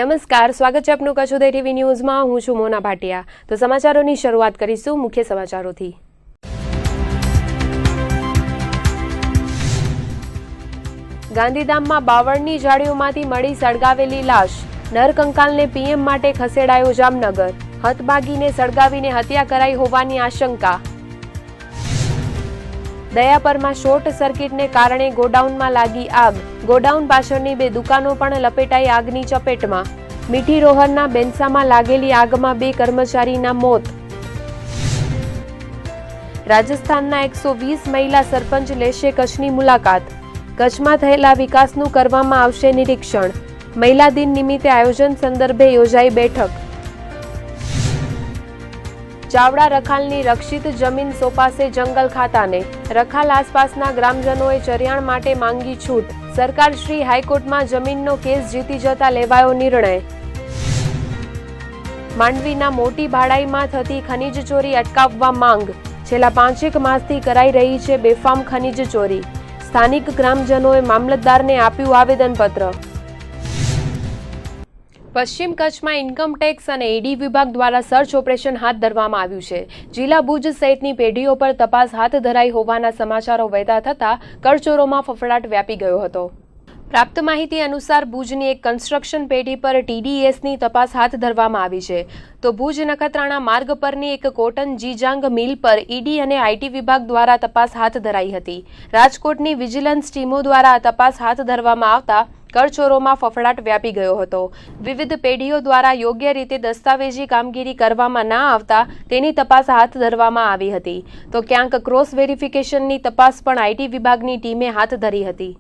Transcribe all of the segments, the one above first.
નમસ્કાર, સ્વાગત છે આપનું કચ્છ ઉદય ટીવી ન્યૂઝમાં। હું છું મોના ભાટિયા। તો સમાચારોની શરૂઆત કરીશું મુખ્ય સમાચારોથી। ગાંધીધામમાં બાવળની ઝાડીઓમાંથી મળી સળગાવેલી લાશ, નરકંકાલને પીએમ માટે ખસેડાયો જામનગર। હતભાગીને સળગાવીને હત્યા કરાઈ હોવાની આશંકા। દયાપરમાં શોર્ટ સર્કિટને કારણે ગોડાઉનમાં લાગી આગ। ગોડાઉન પાછળની 2 દુકાનો પણ લપેટાઈ આગની ચપેટમાં। મીઠી રોહરના બેન્સામાં લાગેલી આગમાં 2 કર્મચારીના મોત। રાજસ્થાનના 120 મહિલા સરપંચ લેશે કચ્છની મુલાકાત। કચ્છમાં થયેલા વિકાસનું કરવામાં આવશે નિરીક્ષણ। મહિલા દિન નિમિત્તે આયોજન સંદર્ભે યોજાઈ બેઠક। ચાવડા રખાલની રક્ષિત જમીન સોંપાશે જંગલ ખાતાને। રખાલ આસપાસના ગ્રામજનોએ ચરિયાણ માટે માંગી છૂટ। સરકારશ્રી હાઈકોર્ટમાં જમીનનો કેસ જીતી જતા લેવાયો નિર્ણય। માંડવીના મોટી ભાડાઈમાં થતી ખનીજ ચોરી અટકાવવા માંગ। છેલ્લા 5 માસથી કરાઈ રહી છે બેફામ ખનીજ ચોરી। સ્થાનિક ગ્રામજનોએ મામલતદારને આપ્યું આવેદનપત્ર। પશ્ચિમ કચ્છમાં ઇન્કમટેક્સ અને ઈડી વિભાગ દ્વારા સર્ચ ઓપરેશન હાથ ધરવામાં આવ્યું છે। જિલ્લા ભુજ સહિતની પેઢીઓ પર તપાસ હાથ ધરાઈ હોવાના સમાચારો વહેતા થતા કરચોરોમાં ફફડાટ વ્યાપી ગયો હતો। પ્રાપ્ત માહિતી અનુસાર ભુજની એક કન્સ્ટ્રક્શન પેઢી પર ટીડીએસની તપાસ હાથ ધરવામાં આવી છે। તો ભુજ નખત્રાણા માર્ગ પરની એક કોટન જીજાંગ મિલ પર ઈડી અને આઈટી વિભાગ દ્વારા તપાસ હાથ ધરાઈ હતી। રાજકોટની વિજિલન્સ ટીમો દ્વારા તપાસ હાથ ધરવામાં આવતા કરચોરોમાં ફફડાટ વ્યાપી ગયો હતો। વિવિધ પેઢીઓ દ્વારા યોગ્ય રીતે દસ્તાવેજી કામગીરી કરવામાં ના આવતા તેની તપાસ હાથ ધરવામાં આવી હતી। તો ક્યાંક ક્રોસ વેરિફિકેશનની તપાસ પણ આઈટી વિભાગની ટીમે હાથ ધરી હતી।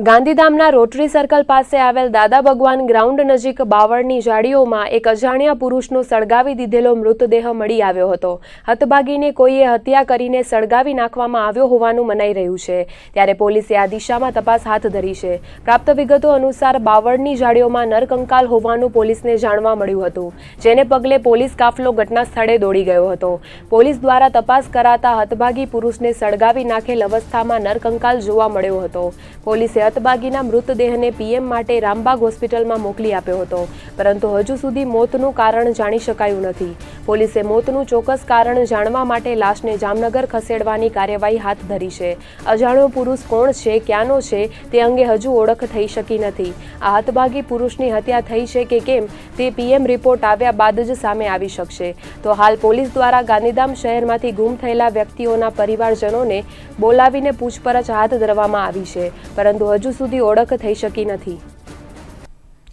ગાંધીધામના રોટરી સર્કલ પાસે આવેલ દાદા ભગવાન ગ્રાઉન્ડ નજીક બાવળની ઝાડીઓમાં એક અજાણ્યા પુરુષનો સળગાવી દીધેલો મૃતદેહ મળી આવ્યો હતો। હતભાગીને કોઈએ હત્યા કરીને સળગાવી નાખવામાં આવ્યો હોવાનું મનાઈ રહ્યું છે। ત્યારે પોલીસે આ દિશામાં તપાસ હાથ ધરી છે। પ્રાપ્ત વિગતો અનુસાર બાવળની ઝાડીઓમાં નરકંકાલ હોવાનું પોલીસને જાણવા મળ્યું હતું, જેને પગલે પોલીસ કાફલો ઘટના સ્થળે દોડી ગયો હતો। પોલીસ દ્વારા તપાસ કરાતા હતભાગી પુરુષને સળગાવી નાખેલ અવસ્થામાં નરકંકાલ જોવા મળ્યો હતો। પોલીસે હતભાગીના મૃતદેહને પીએમ માટે રામબાગ હોસ્પિટલમાં મોકલી આપ્યો હતો, પરંતુ હજુ સુધી મોતનું કારણ જાણી શકાયું નથી। પોલીસે મોતનું ચોક્કસ કારણ જાણવા માટે લાશને જામનગર ખસેડવાની કાર્યવાહી હાથ ધરી છે। અજાણ્યો પુરુષ કોણ છે, ક્યાંનો છે તે અંગે હજુ ઓળખ થઈ શકી નથી। આ હતભાગી પુરુષની હત્યા થઈ છે કે કેમ તે પીએમ રિપોર્ટ આવ્યા બાદ જ સામે આવી શકશે। તો હાલ પોલીસ દ્વારા ગાંધીધામ શહેરમાંથી ગુમ થયેલા વ્યક્તિઓના પરિવારજનોને બોલાવીને પૂછપરછ હાથ ધરવામાં આવી છે, પરંતુ હજુ સુધી ઓળખ થઈ શકી નથી।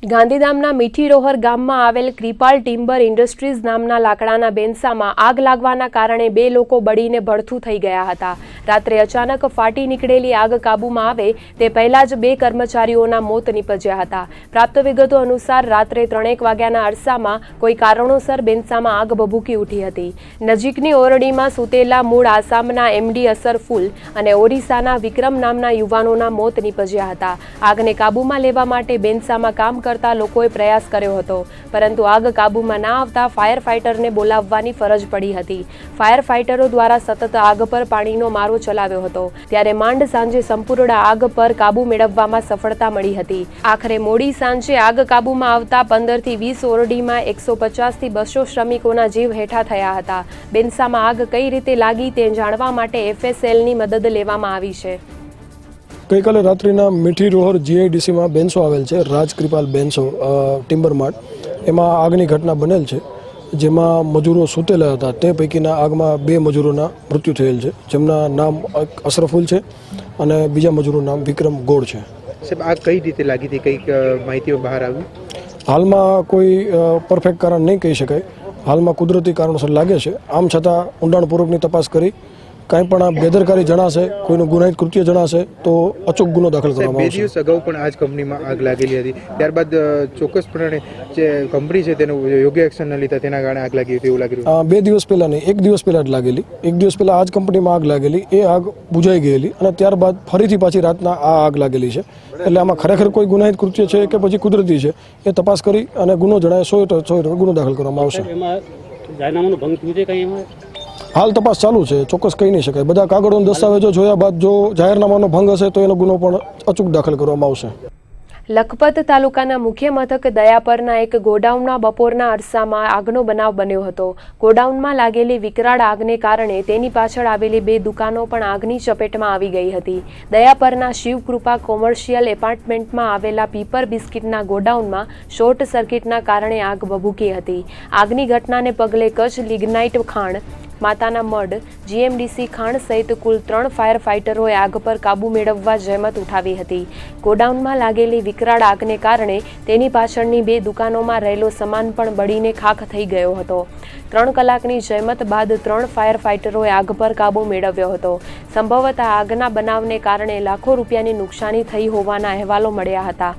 ગાંધીધામના મીઠી રોહર ગામમાં આવેલ ક્રિપાલ ટિમ્બર ઇન્ડસ્ટ્રીઝ નામના લાકડાના બેન્સામાં આગ લાગવાના કારણે 2 લોકો બળીને ભડથું થઈ ગયા હતા। રાત્રે અચાનક ફાટી નીકળેલી આગ કાબૂમાં આવે તે પહેલા જ 2 કર્મચારીઓના મોત નીપજ્યા હતા। પ્રાપ્ત વિગતો અનુસાર રાત્રે 3:00 વાગ્યાના અરસામાં કોઈ કારણોસર બેન્સામાં આગ ભભૂકી ઉઠી હતી। નજીકની ઓરડીમાં સૂતેલા મૂળ આસામના એમડી અસરફુલ અને ઓરિસ્સાના વિક્રમ નામના યુવાનોના મોત નીપજ્યા હતા। આગને કાબૂમાં લેવા માટે બેન્સામાં કામ લોકોએ પ્રયાસ કર્યો હતો, પરંતુ આગ કાબૂમાં ના આવતા ફાયર ફાઇટરને બોલાવવાની ફરજ પડી હતી। ફાયર ફાઇટરો દ્વારા સતત આગ પર પાણીનો મારો ચલાવ્યો હતો, ત્યારે માંડ સાંજે સંપૂર્ણ આગ પર કાબુ મેળવવામાં સફળતા મળી હતી। આખરે મોડી સાંજે આગ કાબૂમાં આવતા 15 થી 20 ઓરડીમાં 150 થી 200 શ્રમિકોના જીવ હેઠા થયા હતા। બેન્સામાં આગ કઈ રીતે લાગી તે જાણવા માટે એફએસએલની મદદ લેવામાં આવી છે। ગઈકાલે રાત્રિના મીઠી રોહર જીઆઈડીસીમાં બેન્સો આવેલ છે, રાજ કૃપાલ બેન્સો ટિમ્બર માર્ટ, એમાં આગની ઘટના બનેલ છે, જેમાં મજૂરો સૂતેલા હતા। તે પૈકીના આગમાં 2 મજૂરોના મૃત્યુ થયેલ છે, જેમના નામ અશરફુલ છે અને બીજા મજૂરોનું નામ વિક્રમ ગોળ છે। સાહેબ, આગ કઈ રીતે લાગી હતી, કઈ માહિતીઓ બહાર આવી? હાલમાં કોઈ પરફેક્ટ કારણ નહીં કહી શકાય। હાલમાં કુદરતી કારણોસર લાગે છે। આમ છતાં ઊંડાણપૂર્વકની તપાસ કરી કાંઈ પણ બેદરકારી જણાશે, કોઈનું ગુનાહિત કૃત્ય જણાશે તો અચૂક ગુનો દાખલ કરવામાં આવશે। 2 દિવસ અગાઉ પણ આ જ કંપનીમાં આગ લાગેલી હતી, ત્યારબાદ ચોક્કસપણે જે કંપની છે તેનું યોગ્ય એક્શન ન લીધા તેના કારણે આગ લાગી હતી એવું લાગી રહ્યું? 2 દિવસ પહેલા નહીં, 1 દિવસ પહેલા જ લાગેલી। 1 દિવસ પહેલા આ જ કંપનીમાં આગ લાગેલી, એ આગ બુઝાઈ ગયેલી અને ત્યારબાદ ફરીથી પાછી રાતના આ આગ લાગેલી છે। એટલે આમાં ખરેખર કોઈ ગુનાહિત કૃત્ય છે કે પછી કુદરતી છે એ તપાસ કરી અને ગુનો જણાય 100% ગુનો દાખલ કરવામાં આવશે। હાલ તપાસ ચાલુ છે, ચોક્કસ કહી નહીં શકાય। બધા કાગળો દસ્તાવેજો જોયા બાદ જો જાહેરનામાનો ભંગ હશે તો એનો ગુનો પણ અચૂક દાખલ કરવામાં આવશે। લખપત તાલુકાના મુખ્ય મથક દયાપરના એક ગોડાઉનના બપોરના અરસામાં આગનો બનાવ બન્યો હતો. ગોડાઉનમાં લાગેલી વિકરાળ આગને કારણે તેની પાછળ આવેલી 2 દુકાનો પણ આગની ચપેટમાં આવી ગઈ હતી. દયાપરના શિવકૃપા કોમર્શિયલ એપાર્ટમેન્ટમાં આવેલા પીપર બિસ્કિટના ગોડાઉનમાં શોર્ટ સર્કિટના કારણે આગ ભભૂકી હતી. આગની ઘટનાને પગલે કચ્છ લિગ્નાઇટ ખાણ, માતાના મઢ, જીએમડીસી ખાણ સહિત કુલ 3 ફાયર ફાઇટરોએ આગ પર કાબૂ મેળવવા જહેમત ઉઠાવી હતી. ગોડાઉનમાં લાગેલી વિકરાળ આગને કારણે તેની પાછળની 2 દુકાનોમાં રહેલો સામાન પણ બળીને ખાખ થઈ ગયો હતો. 3 કલાકની જહેમત બાદ 3 ફાયર ફાઇટરોએ આગ પર કાબૂ મેળવ્યો હતો. સંભવતઃ આગના બનાવને કારણે લાખો રૂપિયાની નુકસાની થઈ હોવાના અહેવાલો મળ્યા હતા.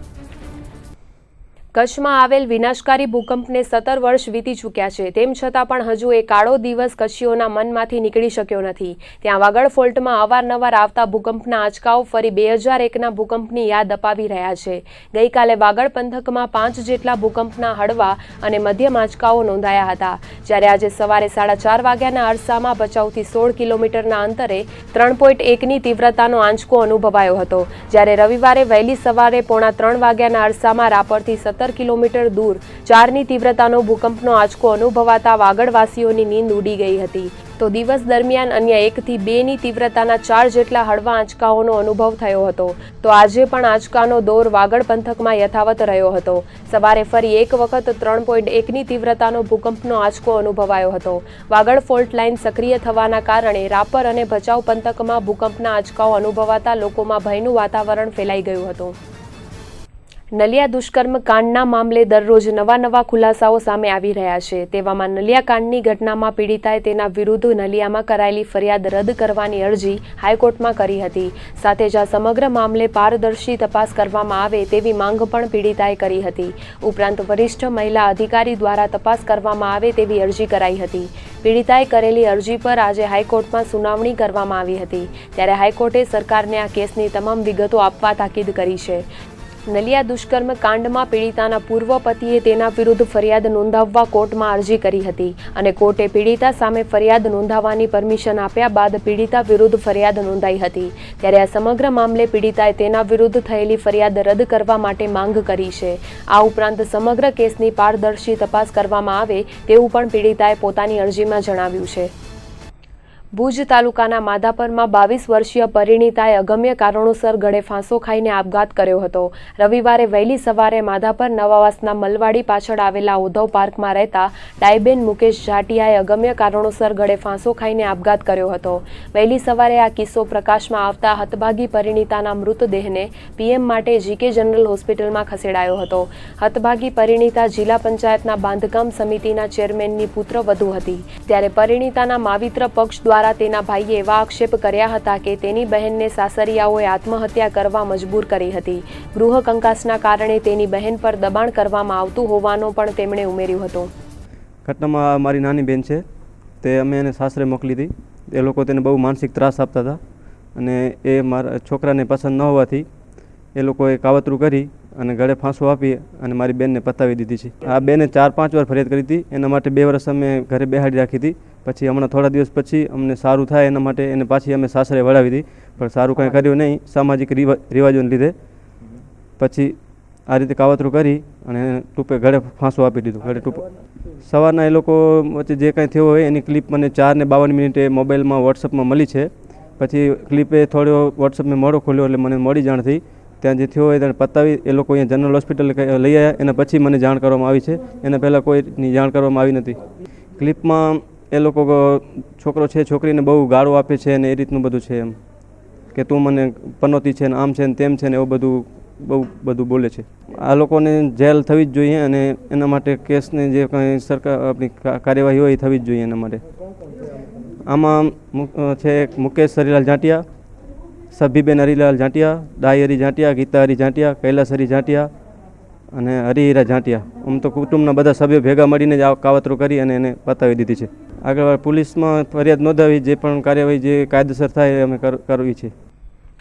કચ્છમાં આવેલ વિનાશકારી ભૂકંપને 17 વર્ષ વીતી ચૂક્યા છે. તેમ છતાં પણ હજુ એ કાળો દિવસ કચ્છીઓના મનમાંથી નીકળી શક્યો નથી. ત્યાં વાગડ ફોલ્ટમાં અવારનવાર આવતા ભૂકંપના આંચકાઓ ફરી 2001ના ભૂકંપની યાદ અપાવી રહ્યા છે. ગઈકાલે વાગડ પંથકમાં 5 જેટલા ભૂકંપના હળવા અને મધ્યમ આંચકાઓ નોંધાયા હતા. જ્યારે આજે સવારે 4:30 વાગ્યાના અરસામાં ભચાઉથી 16 કિલોમીટરના અંતરે 3.1ની તીવ્રતાનો આંચકો અનુભવાયો હતો. જ્યારે રવિવારે વહેલી સવારે 2:45 વાગ્યાના અરસામાં રાપરથી 17 કિલોમીટર દૂર 4ની તીવ્રતાનો ભૂકંપનો આંચકો અનુભવાતા વાગડવાસીઓની નીંદ ઉડી ગઈ હતી. તો દિવસ દરમિયાન અન્ય 1 થી 2ની તીવ્રતાના 4 જેટલા હળવા આંચકાઓનો અનુભવ થયો હતો. તો આજે પણ આંચકાનો દોર વાગડ પંથકમાં યથાવત રહ્યો હતો. સવારે ફરી એક વખત 3.1ની તીવ્રતાનો ભૂકંપનો આંચકો અનુભવાયો હતો. વાગડ ફોલ્ટ લાઇન સક્રિય થવાના કારણે રાપર અને ભચાઉ પંથકમાં ભૂકંપના આંચકાઓ અનુભવાતા લોકોમાં ભયનું વાતાવરણ ફેલાઈ ગયું હતું. નલિયા દુષ્કર્મ કાંડના મામલે દરરોજ નવા ખુલાસાઓ સામે આવી રહ્યા છે. તેવામાં નલિયા કાંડની ઘટનામાં પીડિતાએ તેના વિરુદ્ધ નલિયામાં કરાયેલી ફરિયાદ રદ કરવાની અરજી હાઈકોર્ટમાં કરી હતી. સાથે જ આ સમગ્ર મામલે પારદર્શી તપાસ કરવામાં આવે તેવી માંગ પણ પીડિતાએ કરી હતી. ઉપરાંત વરિષ્ઠ મહિલા અધિકારી દ્વારા તપાસ કરવામાં આવે તેવી અરજી કરાઈ હતી. પીડિતાએ કરેલી અરજી પર આજે હાઈકોર્ટમાં સુનાવણી કરવામાં આવી હતી. ત્યારે હાઈકોર્ટે સરકારને આ કેસની તમામ વિગતો આપવા તાકીદ કરી છે. નલિયા દુષ્કર્મ કાંડમાં પીડિતાના પૂર્વ પતિએ તેના વિરુદ્ધ ફરિયાદ નોંધાવવા કોર્ટમાં અરજી કરી હતી અને કોર્ટે પીડિતા સામે ફરિયાદ નોંધાવવાની પરમિશન આપ્યા બાદ પીડિતા વિરુદ્ધ ફરિયાદ નોંધાઈ હતી. ત્યારે આ સમગ્ર મામલે પીડિતાએ તેના વિરુદ્ધ થયેલી ફરિયાદ રદ કરવા માટે માંગ કરી છે. આ ઉપરાંત સમગ્ર કેસની પારદર્શી તપાસ કરવામાં આવે તેવું પણ પીડિતાએ પોતાની અરજીમાં જણાવ્યું છે. ભુજ તાલુકાના માધાપરમાં 22 વર્ષીય પરિણીતાએ અગમ્ય કારણોસર ગળે ફાંસો ખાઈને આપઘાત કર્યો હતો. રવિવારે વહેલી સવારે માધાપર નવાવાસના મલવાડી પાછળ આવેલા ઉદ્ધવ પાર્કમાં રહેતા ડાયબેન મુકેશ જાટિયાએ અગમ્ય કારણોસર ગળે ફાંસો ખાઈને આપઘાત કર્યો હતો. વહેલી સવારે આ કિસ્સો પ્રકાશમાં આવતા હતભાગી પરિણીતાના મૃતદેહને પીએમ માટે જીકે જનરલ હોસ્પિટલમાં ખસેડાયો હતો. હતભાગી પરિણીતા જિલ્લા પંચાયતના બાંધકામ સમિતિના ચેરમેનની પુત્રવધુ હતી. ત્યારે પરિણીતાના માવિત્ર પક્ષ દ્વારા તેના ભાઈએ એવા આક્ષેપ કર્યા હતા કે તેની બહેનને સાસરિયાઓએ આત્મહત્યા કરવા મજબૂર કરી હતી. ગૃહ કંકાસના કારણે તેની બહેન પર દબાણ કરવામાં આવતું હોવાનું પણ તેમણે ઉમેર્યું હતું. ઘટનામાં મારી નાની બેન છે, તે અમે એને સાસરે મોકલી હતી. એ લોકો તેને બહુ માનસિક ત્રાસ આપતા હતા અને એ મારા છોકરાને પસંદ ન હોવાથી એ લોકોએ કાવતરું કરી અને ગળે ફાંસો આપી અને મારી બેનને પતાવી દીધી છે. આ બેને 4-5 વાર ફરિયાદ કરી હતી. એના માટે 2 વર્ષ અમે ઘરે બેહાડી રાખી હતી. પછી હમણાં થોડા દિવસ પછી અમને સારું થાય એના માટે એને પાછી અમે સાસરે વળાવી હતી, પણ સારું કંઈ કર્યું નહીં સામાજિક રિવાજોને લીધે. પછી આ રીતે કાવતરું કરી અને ટૂંપે ગળે ફાંસો આપી દીધું. ગળે ટૂંપે સવારના એ લોકો વચ્ચે જે કાંઈ થયું હોય એની ક્લિપ મને 4:52 મોબાઈલમાં વોટ્સઅપમાં મળી છે. પછી ક્લિપે થોડો વોટ્સઅપમાં મોડો ખોલ્યો એટલે મને મોડી જાણ થઈ. ત્યાં જે થયો હોય તેને પતાવી એ લોકો અહીંયા જનરલ હોસ્પિટલ લઈ આવ્યા. એના પછી મને જાણ કરવામાં આવી છે. એના પહેલાં કોઈની જાણ કરવામાં આવી નથી. ક્લિપમાં એ લોકો છોકરો છે છોકરીને બહુ ગાળો આપે છે અને એ રીતનું બધું છે, એમ કે તું મને પનોતી છે ને આમ છે ને તેમ છે ને એવું બધું બોલે છે. આ લોકોને જેલ થવી જ જોઈએ અને એના માટે કેસને જે કંઈ સરકાર આપણી કાર્યવાહી હોય એ થવી જ જોઈએ એના માટે. આમાં છે મુકેશ હરિલાલ જાટિયા, સભીબેન હરિલાલ જાટિયા, ડાઈ હરી જાટિયા, ગીતા હરી જાટિયા, કૈલાસ હરી જાટિયા અને હરિહીરા જાટિયા. આમ તો કુટુંબના બધા સભ્યો ભેગા મળીને જ આ કાવતરું કરી અને એને પતાવી દીધી છે. આગળ પોલીસમાં ફરિયાદ નોંધાવી જે પણ કાર્યવાહી જે કાયદેસર થાય અમે કરવી છે.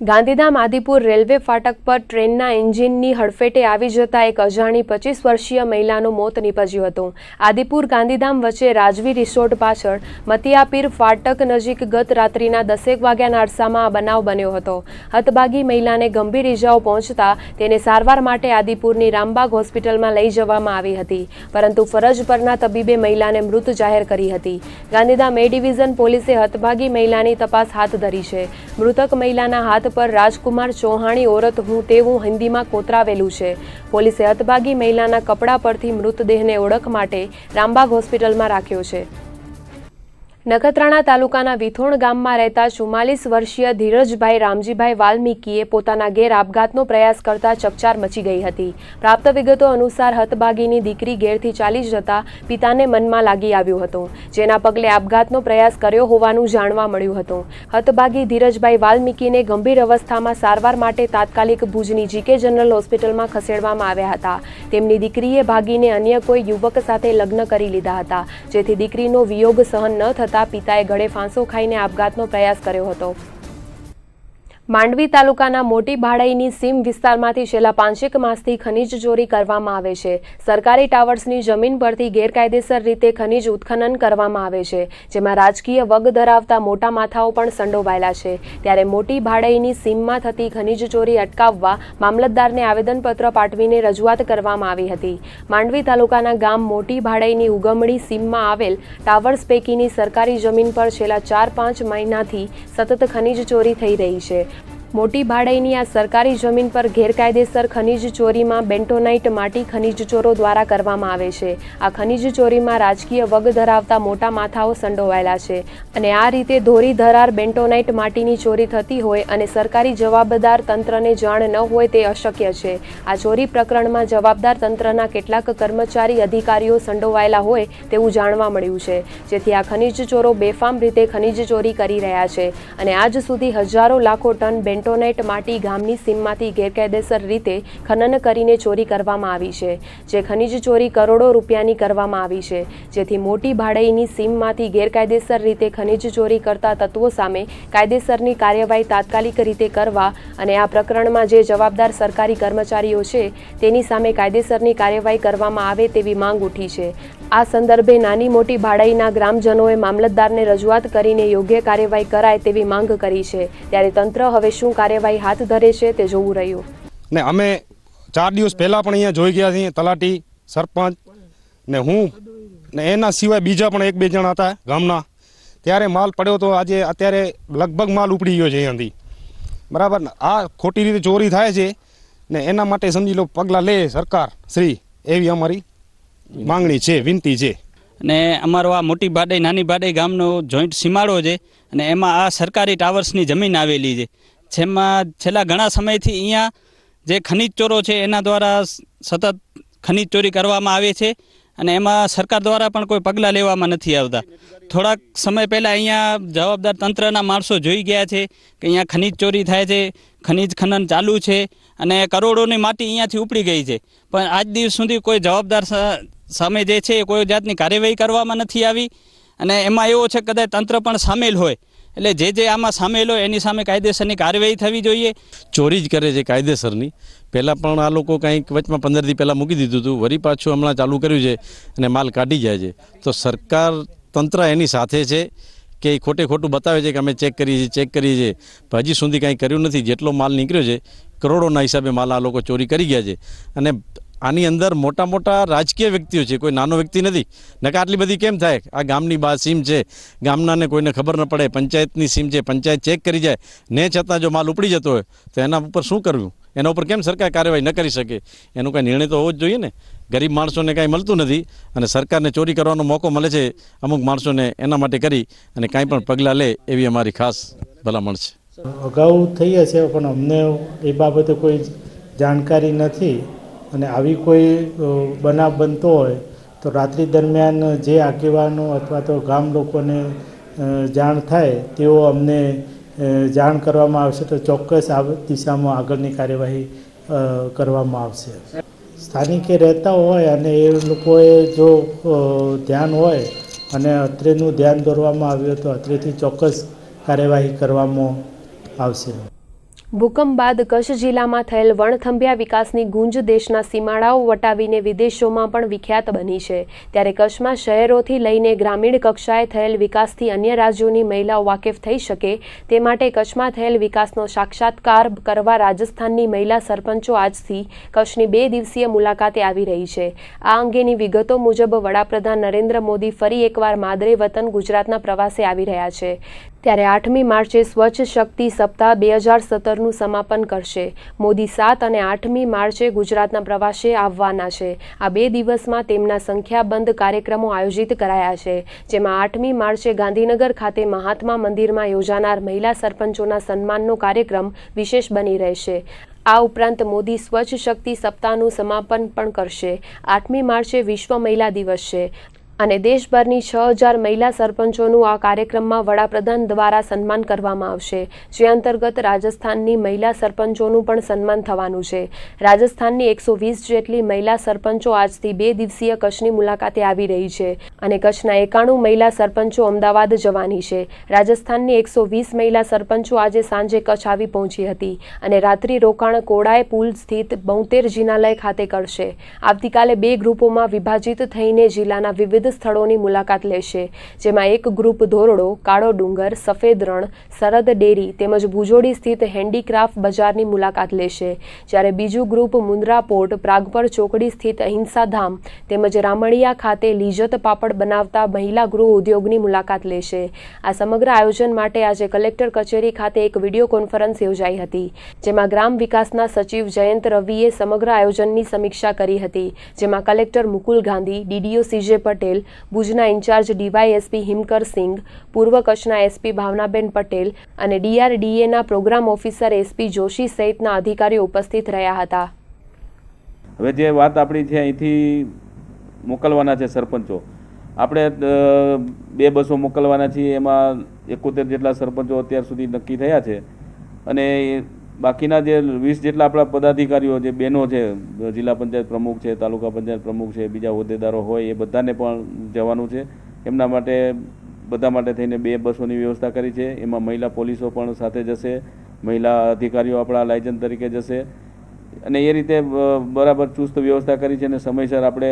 ગાંધીધામ આદિપુર રેલવે ફાટક પર ટ્રેનના એન્જિનની હડફેટે આવી જતા એક અજાણી 25 વર્ષીય મહિલાનું મોત નીપજ્યું હતું. આદિપુર ગાંધીધામ વચ્ચે રાજવી રિસોર્ટ પાછળ મતિયાપીર ફાટક નજીક ગત રાત્રિના 10 વાગ્યાના અરસામાં આ બનાવ બન્યો હતો. હતભાગી મહિલાને ગંભીર ઇજાઓ પહોંચતા તેને સારવાર માટે આદિપુરની રામબાગ હોસ્પિટલમાં લઈ જવામાં આવી હતી, પરંતુ ફરજ પરના તબીબે મહિલાને મૃત જાહેર કરી હતી. ગાંધીધામ એ ડિવિઝન પોલીસે હતભાગી મહિલાની તપાસ હાથ ધરી છે. મૃતક મહિલાના હાથ પર રાજકુમાર ચૌહાણી ઓરત હું તેવું હિન્દીમાં કોતરાવેલું છે. પોલીસે હતભાગી મહિલાના કપડા પરથી મૃતદેહને ઓળખ માટે રામબાગ હોસ્પિટલમાં રાખ્યો છે. નખત્રાણા તાલુકાના વિથોણ ગામમાં રહેતા 44 વર્ષીય ધીરજભાઈ રામજીભાઈ વાલ્મીકીએ પોતાના ઘેર આપઘાતનો પ્રયાસ કરતા ચકચાર મચી ગઈ હતી. પ્રાપ્ત વિગતો અનુસાર હતભાગીની દીકરી ઘેરથી ચાલી જતા પિતાને મનમાં લાગી આવ્યું હતું, જેના પગલે આપઘાતનો પ્રયાસ કર્યો હોવાનું જાણવા મળ્યું હતું. હતભાગી ધીરજભાઈ વાલ્મીકીને ગંભીર અવસ્થામાં સારવાર માટે તાત્કાલિક ભુજની જીકે જનરલ હોસ્પિટલમાં ખસેડવામાં આવ્યા હતા. તેમની દીકરીએ ભાગીને અન્ય કોઈ યુવક સાથે લગ્ન કરી લીધા હતા, જેથી દીકરીનો વિયોગ સહન ન થતા પિતાએ ગળે ફાંસો ખાઈને આપઘાતનો પ્રયાસ કર્યો હતો. માંડવી તાલુકાના મોટી ભાડાઈની સીમ વિસ્તારમાંથી છેલ્લા 5 માસથી ખનીજ ચોરી કરવામાં આવે છે. સરકારી ટાવર્સની જમીન પરથી ગેરકાયદેસર રીતે ખનીજ ઉત્ખનન કરવામાં આવે છે, જેમાં રાજકીય વગ ધરાવતા મોટા માથાઓ પણ સંડોવાયેલા છે. ત્યારે મોટી ભાડાઈની સીમમાં થતી ખનીજ ચોરી અટકાવવા મામલતદારને આવેદનપત્ર પાઠવીને રજૂઆત કરવામાં આવી હતી. માંડવી તાલુકાના ગામ મોટી ભાડાઈની ઉગમણી સીમમાં આવેલ ટાવર્સ પૈકીની સરકારી જમીન પર છેલ્લા 4-5 મહિનાથી સતત ખનીજ ચોરી થઈ રહી છે. મોટી ભાડાઈની આ સરકારી જમીન પર ગેરકાયદેસર ખનીજ ચોરીમાં બેન્ટોનાઇટ માટી ખનીજ ચોરો દ્વારા કરવામાં આવે છે. આ ખનીજ ચોરીમાં રાજકીય વગ ધરાવતા મોટા માથાઓ સંડોવાયેલા છે, અને આ રીતે ધોરી ધરાર બેન્ટોનાઇટ માટીની ચોરી થતી હોય અને સરકારી જવાબદાર તંત્રને જાણ ન હોય તે અશક્ય છે. આ ચોરી પ્રકરણમાં જવાબદાર તંત્રના કેટલાક કર્મચારી અધિકારીઓ સંડોવાયેલા હોય તેવું જાણવા મળ્યું છે, જેથી આ ખનીજ ચોરો બેફામ રીતે ખનીજ ચોરી કરી રહ્યા છે, અને આજ સુધી હજારો લાખો ટન બેન્ટોનાઇટ માટી ગામની સીમમાંથી ગેરકાયદેસર રીતે ખનન કરીને ચોરી કરવામાં આવી છે. જે ખનીજ ચોરી કરોડો રૂપિયાની કરવામાં આવી છે, જેથી મોટી ભાડાઈની સીમમાંથી ગેરકાયદેસર રીતે ખનીજ ચોરી કરતા તત્વો સામે કાયદેસરની કાર્યવાહી તાત્કાલિક રીતે કરવા અને આ પ્રકરણમાં જે જવાબદાર સરકારી કર્મચારીઓ છે તેની સામે કાયદેસરની કાર્યવાહી કરવામાં આવે તેવી માંગ ઉઠી છે. આ સંદર્ભે નાની મોટી ભાડાઈના ગ્રામજનોએ મામલતદારને રજૂઆત કરીને યોગ્ય કાર્યવાહી કરાય તેવી માંગ કરી છે. ત્યારે તંત્ર હવે શું કાર્યવાહી હાથ ધરે છે તે જોવું રહ્યું. ને અમે 4 દિવસ પહેલા પણ અહીંયા જોઈ ગયા છીએ, તલાટી, સરપંચ ને હું ને એના સિવાય બીજા પણ 1-2 જણા હતા ગામના. ત્યારે માલ પડ્યો તો આજે અત્યારે લગભગ માલ ઉપડી ગયો છે અહીંયાથી, બરાબર ને. આ ખોટી રીતે ચોરી થાય છે ને એના માટે સમજી લો પગલાં લે સરકાર શ્રી, એવી અમારી માંગણી છે, વિનંતી છે. અને અમારો આ મોટી ભાડાઈ નાની ભાડાઈ ગામનો જોઈન્ટ સીમાડો છે, અને એમાં આ સરકારી ટાવર્સની જમીન આવેલી છે, જેમાં છેલ્લા ઘણા સમયથી અહીંયા જે ખનીજ ચોરો છે એના દ્વારા સતત ખનીજ ચોરી કરવામાં આવે છે, અને એમાં સરકાર દ્વારા પણ કોઈ પગલાં લેવામાં નથી આવતા. થોડાક સમય પહેલાં અહીંયા જવાબદાર તંત્રના માણસો જોઈ ગયા છે કે અહીંયા ખનીજ ચોરી થાય છે, ખનીજ ખનન ચાલુ છે, અને કરોડોની માટી અહીંયાથી ઉપડી ગઈ છે, પણ આજ દિવસ સુધી કોઈ જવાબદાર સામે જે છે કોઈ જાતની કાર્યવાહી કરવામાં નથી આવી. અને એમાં એવો છે કદાચ તંત્ર પણ સામેલ હોય, એટલે જે આમાં સામેલ હોય એની સામે કાયદેસરની કાર્યવાહી થવી જોઈએ. ચોરી જ કરે છે કાયદેસરની. પહેલાં પણ આ લોકો કંઈક વચમાં 15 દી પહેલાં મૂકી દીધું હતું, વળી પાછું હમણાં ચાલુ કર્યું છે અને માલ કાઢી જાય છે. તો સરકાર તંત્ર એની સાથે છે કે એ ખોટું બતાવે છે કે અમે ચેક કરીએ છીએ, પણ હજી સુધી કંઈ કર્યું નથી. જેટલો માલ નીકળ્યો છે કરોડોના હિસાબે માલ આ લોકો ચોરી કરી ગયા છે. અને આની અંદર મોટા રાજકીય વ્યક્તિઓ છે, કોઈ નાનો વ્યક્તિ નથી. નકા આટલી બધી કેમ થાય? આ ગામની બહાર સીમ છે, ગામનાને કોઈને ખબર ન પડે, પંચાયતની સીમ છે, પંચાયત ચેક કરી જાય ને છતાં જો માલ ઉપડી જતો હોય તો એના ઉપર શું કરવું? એના ઉપર કેમ સરકાર કાર્યવાહી ન કરી શકે? એનો કાંઈ નિર્ણય તો હોવો જ જોઈએ ને. ગરીબ માણસોને કાંઈ મળતું નથી અને સરકારને ચોરી કરવાનો મોકો મળે છે અમુક માણસોને, એના માટે કરી અને કાંઈ પણ પગલાં લે એવી અમારી ખાસ ભલામણ છે. અગાઉ થઈ હશે પણ અમને એ બાબતે કોઈ જાણકારી નથી, અને આવી કોઈ બનાવ બનતો હોય તો રાત્રિ દરમિયાન જે આગેવાનો અથવા તો ગામ લોકોને જાણ થાય તેઓ અમને જાણ કરવામાં આવશે, તો ચોક્કસ આ દિશામાં આગળની કાર્યવાહી કરવામાં આવશે. સ્થાનિકે રહેતા હોય અને એ લોકોએ જો ધ્યાન હોય અને અત્રેનું ધ્યાન દોરવામાં આવ્યું તો અત્રેથી ચોક્કસ કાર્યવાહી કરવામાં આવશે. ભૂકંપ બાદ કચ્છ જિલ્લામાં થયેલ વણથંભિયા વિકાસની ગુંજ દેશના સીમાડાઓ વટાવીને વિદેશોમાં પણ વિખ્યાત બની છે. ત્યારે કચ્છમાં શહેરોથી લઈને ગ્રામીણ કક્ષાએ થયેલ વિકાસથી અન્ય રાજ્યોની મહિલાઓ વાકેફ થઈ શકે તે માટે કચ્છમાં થયેલ વિકાસનો સાક્ષાત્કાર કરવા રાજસ્થાનની મહિલા સરપંચો આજથી કચ્છની 2 દિવસીય મુલાકાતે આવી રહી છે. આ અંગેની વિગતો મુજબ વડાપ્રધાન નરેન્દ્ર મોદી ફરી એકવાર માદરે વતન ગુજરાતના પ્રવાસે આવી રહ્યા છે. ત્યારે 8મી માર્ચે સ્વચ્છ શક્તિ સપ્તાહ 2017નું સમાપન કરશે. મોદી 7 અને 8મી માર્ચે ગુજરાતના પ્રવાસે આવવાના છે. આ 2 દિવસમાં તેમના સંખ્યાબંધ કાર્યક્રમો આયોજિત કરાયા છે, જેમાં 8મી માર્ચે ગાંધીનગર ખાતે મહાત્મા મંદિરમાં યોજાનાર મહિલા સરપંચોના સન્માનનો કાર્યક્રમ વિશેષ બની રહેશે. આ ઉપરાંત મોદી સ્વચ્છ શક્તિ સપ્તાહનું સમાપન પણ કરશે. 8મી માર્ચે વિશ્વ મહિલા દિવસ છે અને દેશભરની 6000 મહિલા સરપંચોનું આ કાર્યક્રમમાં વડાપ્રધાન દ્વારા સન્માન કરવામાં આવશે, જે અંતર્ગત રાજસ્થાનની મહિલા સરપંચોનું પણ સન્માન થવાનું છે. રાજસ્થાનની 120 જેટલી મહિલા સરપંચો આજથી 2 દિવસીય કચ્છની મુલાકાતે આવી રહી છે અને કચ્છના 91 મહિલા સરપંચો અમદાવાદ જવાની છે. રાજસ્થાનની 120 મહિલા સરપંચો આજે સાંજે કચ્છ આવી પહોંચી હતી અને રાત્રિ રોકાણ કોડાય પુલ સ્થિત 72 જિનાલય ખાતે કરશે. આવતીકાલે 2 ગ્રુપોમાં વિભાજિત થઈને જિલ્લાના વિવિધ સ્થળોની મુલાકાત લેશે, જેમાં એક ગ્રુપ ધોરડો, કાળો ડુંગર, સફેદ રણ, સરહદ ડેરી તેમજ ભુજોડી સ્થિત હેન્ડીક્રાફ્ટ બજારની મુલાકાત લેશે, જ્યારે બીજું ગ્રુપ મુન્દ્રા પોર્ટ, પ્રાગપર ચોકડી સ્થિત અહિંસા ધામ તેમજ રામણિયા ખાતે લિજ્જત પાપડ બનાવતા મહિલા ગૃહ ઉદ્યોગની મુલાકાત લેશે. આ સમગ્ર આયોજન માટે આજે કલેક્ટર કચેરી ખાતે એક વિડીયો કોન્ફરન્સ યોજાઈ હતી, જેમાં ગ્રામ વિકાસના સચિવ જયંત રવિએ સમગ્ર આયોજનની સમીક્ષા કરી હતી, જેમાં collector Mukul Gandhi, DDO CJ Patel, ભુજના ઇન્ચાર્જ ડીવાયએસપી હિમકર સિંઘ, પૂર્વ કચ્છના એસપી ભાવનાબેન પટેલ અને ડીઆરડીએના પ્રોગ્રામ ઓફિસર એસપી જોશી સહિતના અધિકારીઓ ઉપસ્થિત રહ્યા હતા. હવે જે વાત આપણી છે અહીંથી મોકલવાના છે સરપંચો, આપણે 2 બસો મોકલવાના છીએ. એમાં 71 જેટલા સરપંચો અત્યાર સુધી નક્કી થયા છે અને બાકીના જે 20 જેટલા આપણા પદાધિકારીઓ જે બહેનો છે, જિલ્લા પંચાયત પ્રમુખ છે, તાલુકા પંચાયત પ્રમુખ છે, બીજા હોદ્દેદારો હોય, એ બધાને પણ જવાનું છે. એમના માટે બધા માટે થઈને 2 બસોની વ્યવસ્થા કરી છે. એમાં મહિલા પોલીસો પણ સાથે જશે, મહિલા અધિકારીઓ આપણા લાયજન તરીકે જશે અને એ રીતે બરાબર ચુસ્ત વ્યવસ્થા કરી છે અને સમયસર આપણે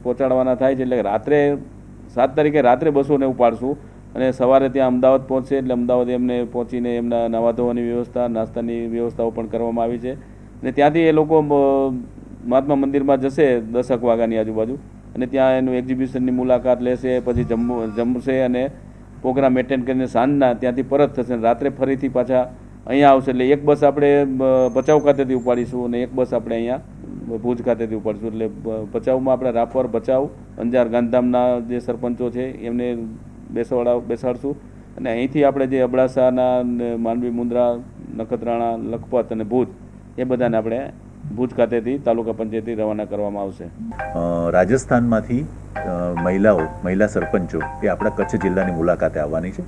પહોંચાડવાના થાય છે. એટલે રાત્રે 7 તારીખે રાત્રે બસોને ઉપાડશું અને સવારે ત્યાં અમદાવાદ પહોંચશે. એટલે અમદાવાદ એમને પહોંચીને એમના નાવા ધોવાની વ્યવસ્થા, નાસ્તાની વ્યવસ્થાઓ પણ કરવામાં આવી છે અને ત્યાંથી એ લોકો મહાત્મા મંદિરમાં જશે 10 વાગ્યાની આજુબાજુ અને ત્યાં એનું એક્ઝિબિશનની મુલાકાત લેશે, પછી જમશે અને પ્રોગ્રામ એટેન્ડ કરીને સાંજના ત્યાંથી પરત થશે. રાત્રે ફરીથી પાછા અહીંયા આવશે. એટલે એક બસ આપણે ભચાઉ ખાતેથી ઉપાડીશું અને એક બસ આપણે અહીંયા ભુજ ખાતેથી ઉપાડીશું. એટલે ભચાઉમાં આપણે રાપર, ભચાઉ, અંજાર, ગાંધીધામના જે સરપંચો છે એમને બેસાડશું અને અહીંથી આપણે જે અબડાસાના, માંડવી, મુન્દ્રા, નખત્રાણા, લખપત અને ભુજ, એ બધાને આપણે ભુજ ખાતેથી તાલુકા પંચાયતથી રવાના કરવામાં આવશે. રાજસ્થાનમાંથી મહિલા સરપંચો એ આપણા કચ્છ જિલ્લાની મુલાકાતે આવવાની છે.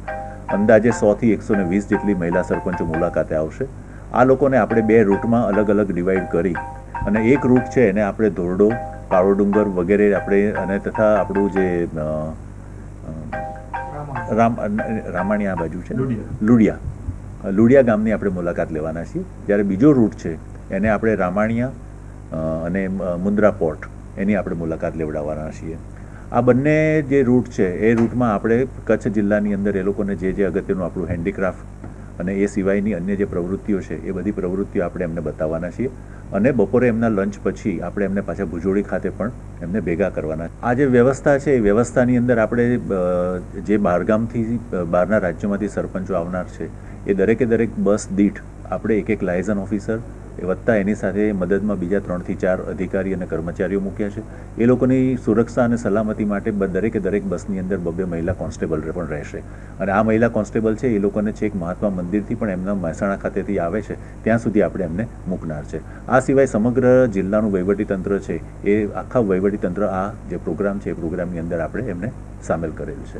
અંદાજે 100 થી 120 જેટલી મહિલા સરપંચો મુલાકાતે આવશે. આ લોકોને આપણે 2 રૂટમાં અલગ અલગ ડિવાઈડ કરી અને એક રૂટ છે એને આપણે ધોરડો, કાળો ડુંગર વગેરે આપણે અને તથા આપણું જે રામાણિયા બાજુ છે, લુડિયા ગામની આપણે મુલાકાત લેવાના છીએ. જ્યારે બીજો રૂટ છે એને આપણે રામાણિયા અને મુન્દ્રા પોર્ટ એની આપણે મુલાકાત લેવડાવવાના છીએ. આ બંને જે રૂટ છે એ રૂટમાં આપણે કચ્છ જિલ્લાની અંદર એ લોકોને જે અગત્યનું આપણું હેન્ડીક્રાફ્ટ અને એ સિવાયની અન્ય જે પ્રવૃત્તિઓ છે એ બધી પ્રવૃત્તિઓ આપણે એમને બતાવવાના છીએ અને બપોરે એમના લંચ પછી આપણે એમને પાછા ભુજોડી ખાતે પણ એમને ભેગા કરવાના. આ જે વ્યવસ્થા છે એ વ્યવસ્થાની અંદર આપણે જે બહારગામથી, બહારના રાજ્યોમાંથી સરપંચો આવનાર છે એ દરેક બસ દીઠ આપણે એક લાયઝન ઓફિસર એ વત્તા એની સાથે મદદમાં બીજા 3 થી 4 અધિકારી અને કર્મચારીઓ મૂક્યા છે. એ લોકોની સુરક્ષા અને સલામતી માટે દરેક બસની અંદર 2 મહિલા કોન્સ્ટેબલ પણ રહેશે અને આ મહિલા કોન્સ્ટેબલ છે એ લોકોને છેક મહાત્મા મંદિરથી પણ એમના મહેસાણા ખાતેથી આવે છે ત્યાં સુધી આપણે એમને મૂકનાર છે. આ સિવાય સમગ્ર જિલ્લાનું વહીવટીતંત્ર છે એ આખા વહીવટીતંત્ર આ જે પ્રોગ્રામ છે એ પ્રોગ્રામની અંદર આપણે એમને સામેલ કરેલું છે.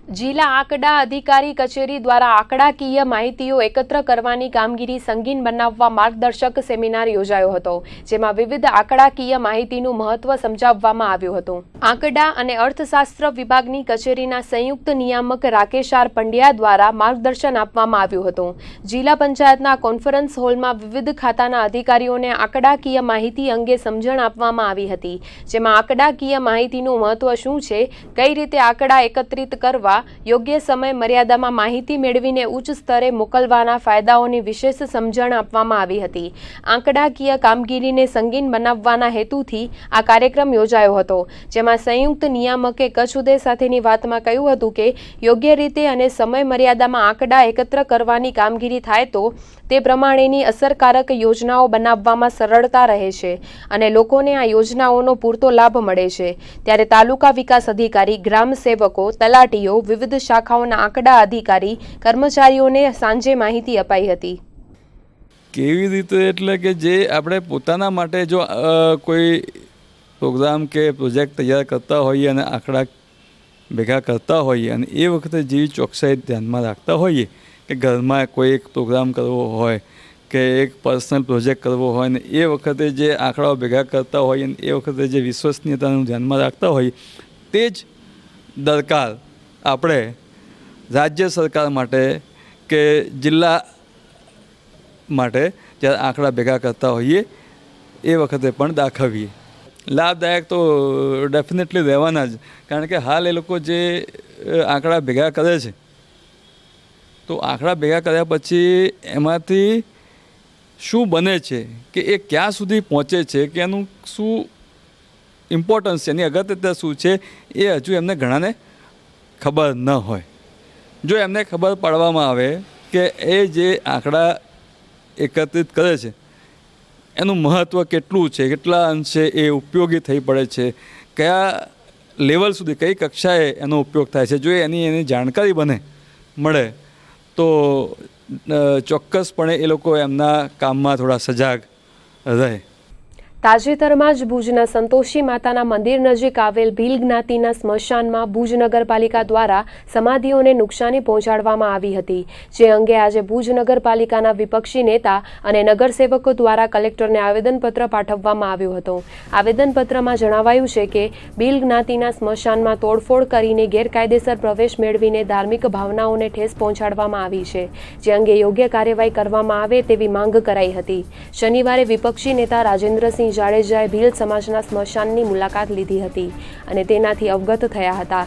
જિલ્લા આંકડા અધિકારી કચેરી દ્વારા આંકડાકીય માહિતીઓ એકત્ર કરવાની કામગીરી સંગીન બનાવવા માર્ગદર્શક સેમિનાર યોજાયો હતો, જેમાં વિવિધ આંકડાકીય માહિતીનું મહત્વ સમજાવવામાં આવ્યું હતું. આંકડા અને અર્થશાસ્ત્ર વિભાગની કચેરીના સંયુક્ત નિયામક રાકેશ આર પંડ્યા દ્વારા માર્ગદર્શન આપવામાં આવ્યું હતું. જિલ્લા પંચાયતના કોન્ફરન્સ હોલમાં વિવિધ ખાતાના અધિકારીઓને આંકડાકીય માહિતી અંગે સમજણ આપવામાં આવી હતી, જેમાં આંકડાકીય માહિતીનું મહત્વ શું છે, કઈ રીતે આંકડા એકત્રિત કરવા, યોગ્ય સમય મર્યાદામાં માહિતી મેળવીને ઉચ્ચ સ્તરે મોકલવાના ફાયદાઓની વિશેષ સમજણ આપવામાં આવી હતી. આંકડાકીય કામગીરીને સંગીન બનાવવાના હેતુથી આ કાર્યક્રમ યોજાયો હતો, જેમાં સંયુક્ત નિયામકે કચ્છ ઉદય સાથેની વાતમાં કહ્યું હતું કે યોગ્ય રીતે અને સમય મર્યાદામાં આંકડા એકત્ર કરવાની કામગીરી થાય તો તે પ્રમાણેની અસરકારક યોજનાઓ બનાવવામાં સરળતા રહે છે અને લોકોને આ યોજનાઓનો પૂરતો લાભ મળે છે. ત્યારે તાલુકા વિકાસ અધિકારી, ગ્રામ સેવકો, તલાટીઓ, વિવિધ શાખાઓના આંકડા અધિકારી, કર્મચારીઓને સાંજે માહિતી અપાઈ હતી. કેવી રીતે એટલે કે જે આપણે પોતાના માટે જો કોઈ પ્રોગ્રામ કે પ્રોજેક્ટ તૈયાર કરતા હોઈએ અને આંકડા ભેગા કરતા હોઈએ અને એ વખતે જેવી ચોકસાઈ ધ્યાનમાં રાખતા હોઈએ કે ઘરમાં કોઈ એક પ્રોગ્રામ કરવો હોય કે એક પર્સનલ પ્રોજેક્ટ કરવો હોય ને એ વખતે જે આંકડાઓ ભેગા કરતા હોઈએ અને એ વખતે જે વિશ્વસનીયતાનું ધ્યાનમાં રાખતા હોઈએ તે જ દરકાર આપણે રાજ્ય સરકાર માટે કે જિલ્લા માટે જ્યારે આંકડા ભેગા કરતા હોઈએ એ વખતે પણ દાખવીએ. લાભદાયક તો ડેફિનેટલી રહેવાના જ, કારણ કે હાલ એ લોકો જે આંકડા ભેગા કરે છે તો આંકડા ભેગા કર્યા પછી એમાંથી શું બને છે કે એ ક્યાં સુધી પહોંચે છે કે એનું શું ઇમ્પોર્ટન્સ છે, એની અગત્યતા શું છે એ હજુ એમને ઘણાને ખબર ન હોય. જો એમને ખબર પાડવામાં આવે કે એ જે આંકડા એકત્રિત કરે છે એનું મહત્ત્વ કેટલું છે, કેટલા અંશે એ ઉપયોગી થઈ પડે છે, કયા લેવલ સુધી, કઈ કક્ષાએ એનો ઉપયોગ થાય છે, જો એની જાણકારી મળે તો ચોક્કસપણે એ લોકો એમના કામમાં થોડા સજાગ રહે. તાજેતરમાં જ ભુજના સંતોષી માતાના મંદિર નજીક આવેલ ભીલ જ્ઞાતિના સ્મશાનમાં ભુજ નગરપાલિકા દ્વારા સમાધિઓને નુકસાની પહોંચાડવામાં આવી હતી, જે અંગે આજે ભુજ નગરપાલિકાના વિપક્ષી નેતા અને નગરસેવકો દ્વારા કલેક્ટરને આવેદનપત્ર પાઠવવામાં આવ્યું હતું. આવેદનપત્રમાં જણાવાયું છે કે ભીલ જ્ઞાતિના સ્મશાનમાં તોડફોડ કરીને ગેરકાયદેસર પ્રવેશ મેળવીને ધાર્મિક ભાવનાઓને ઠેસ પહોંચાડવામાં આવી છે, જે અંગે યોગ્ય કાર્યવાહી કરવામાં આવે તેવી માંગ કરાઈ હતી. શનિવારે વિપક્ષી નેતા રાજેન્દ્રસિંહ જાડેજાએ ભીલ સમાજના સ્મશાનની મુલાકાત લીધી હતી અને તેનાથી અવગત થયા હતા.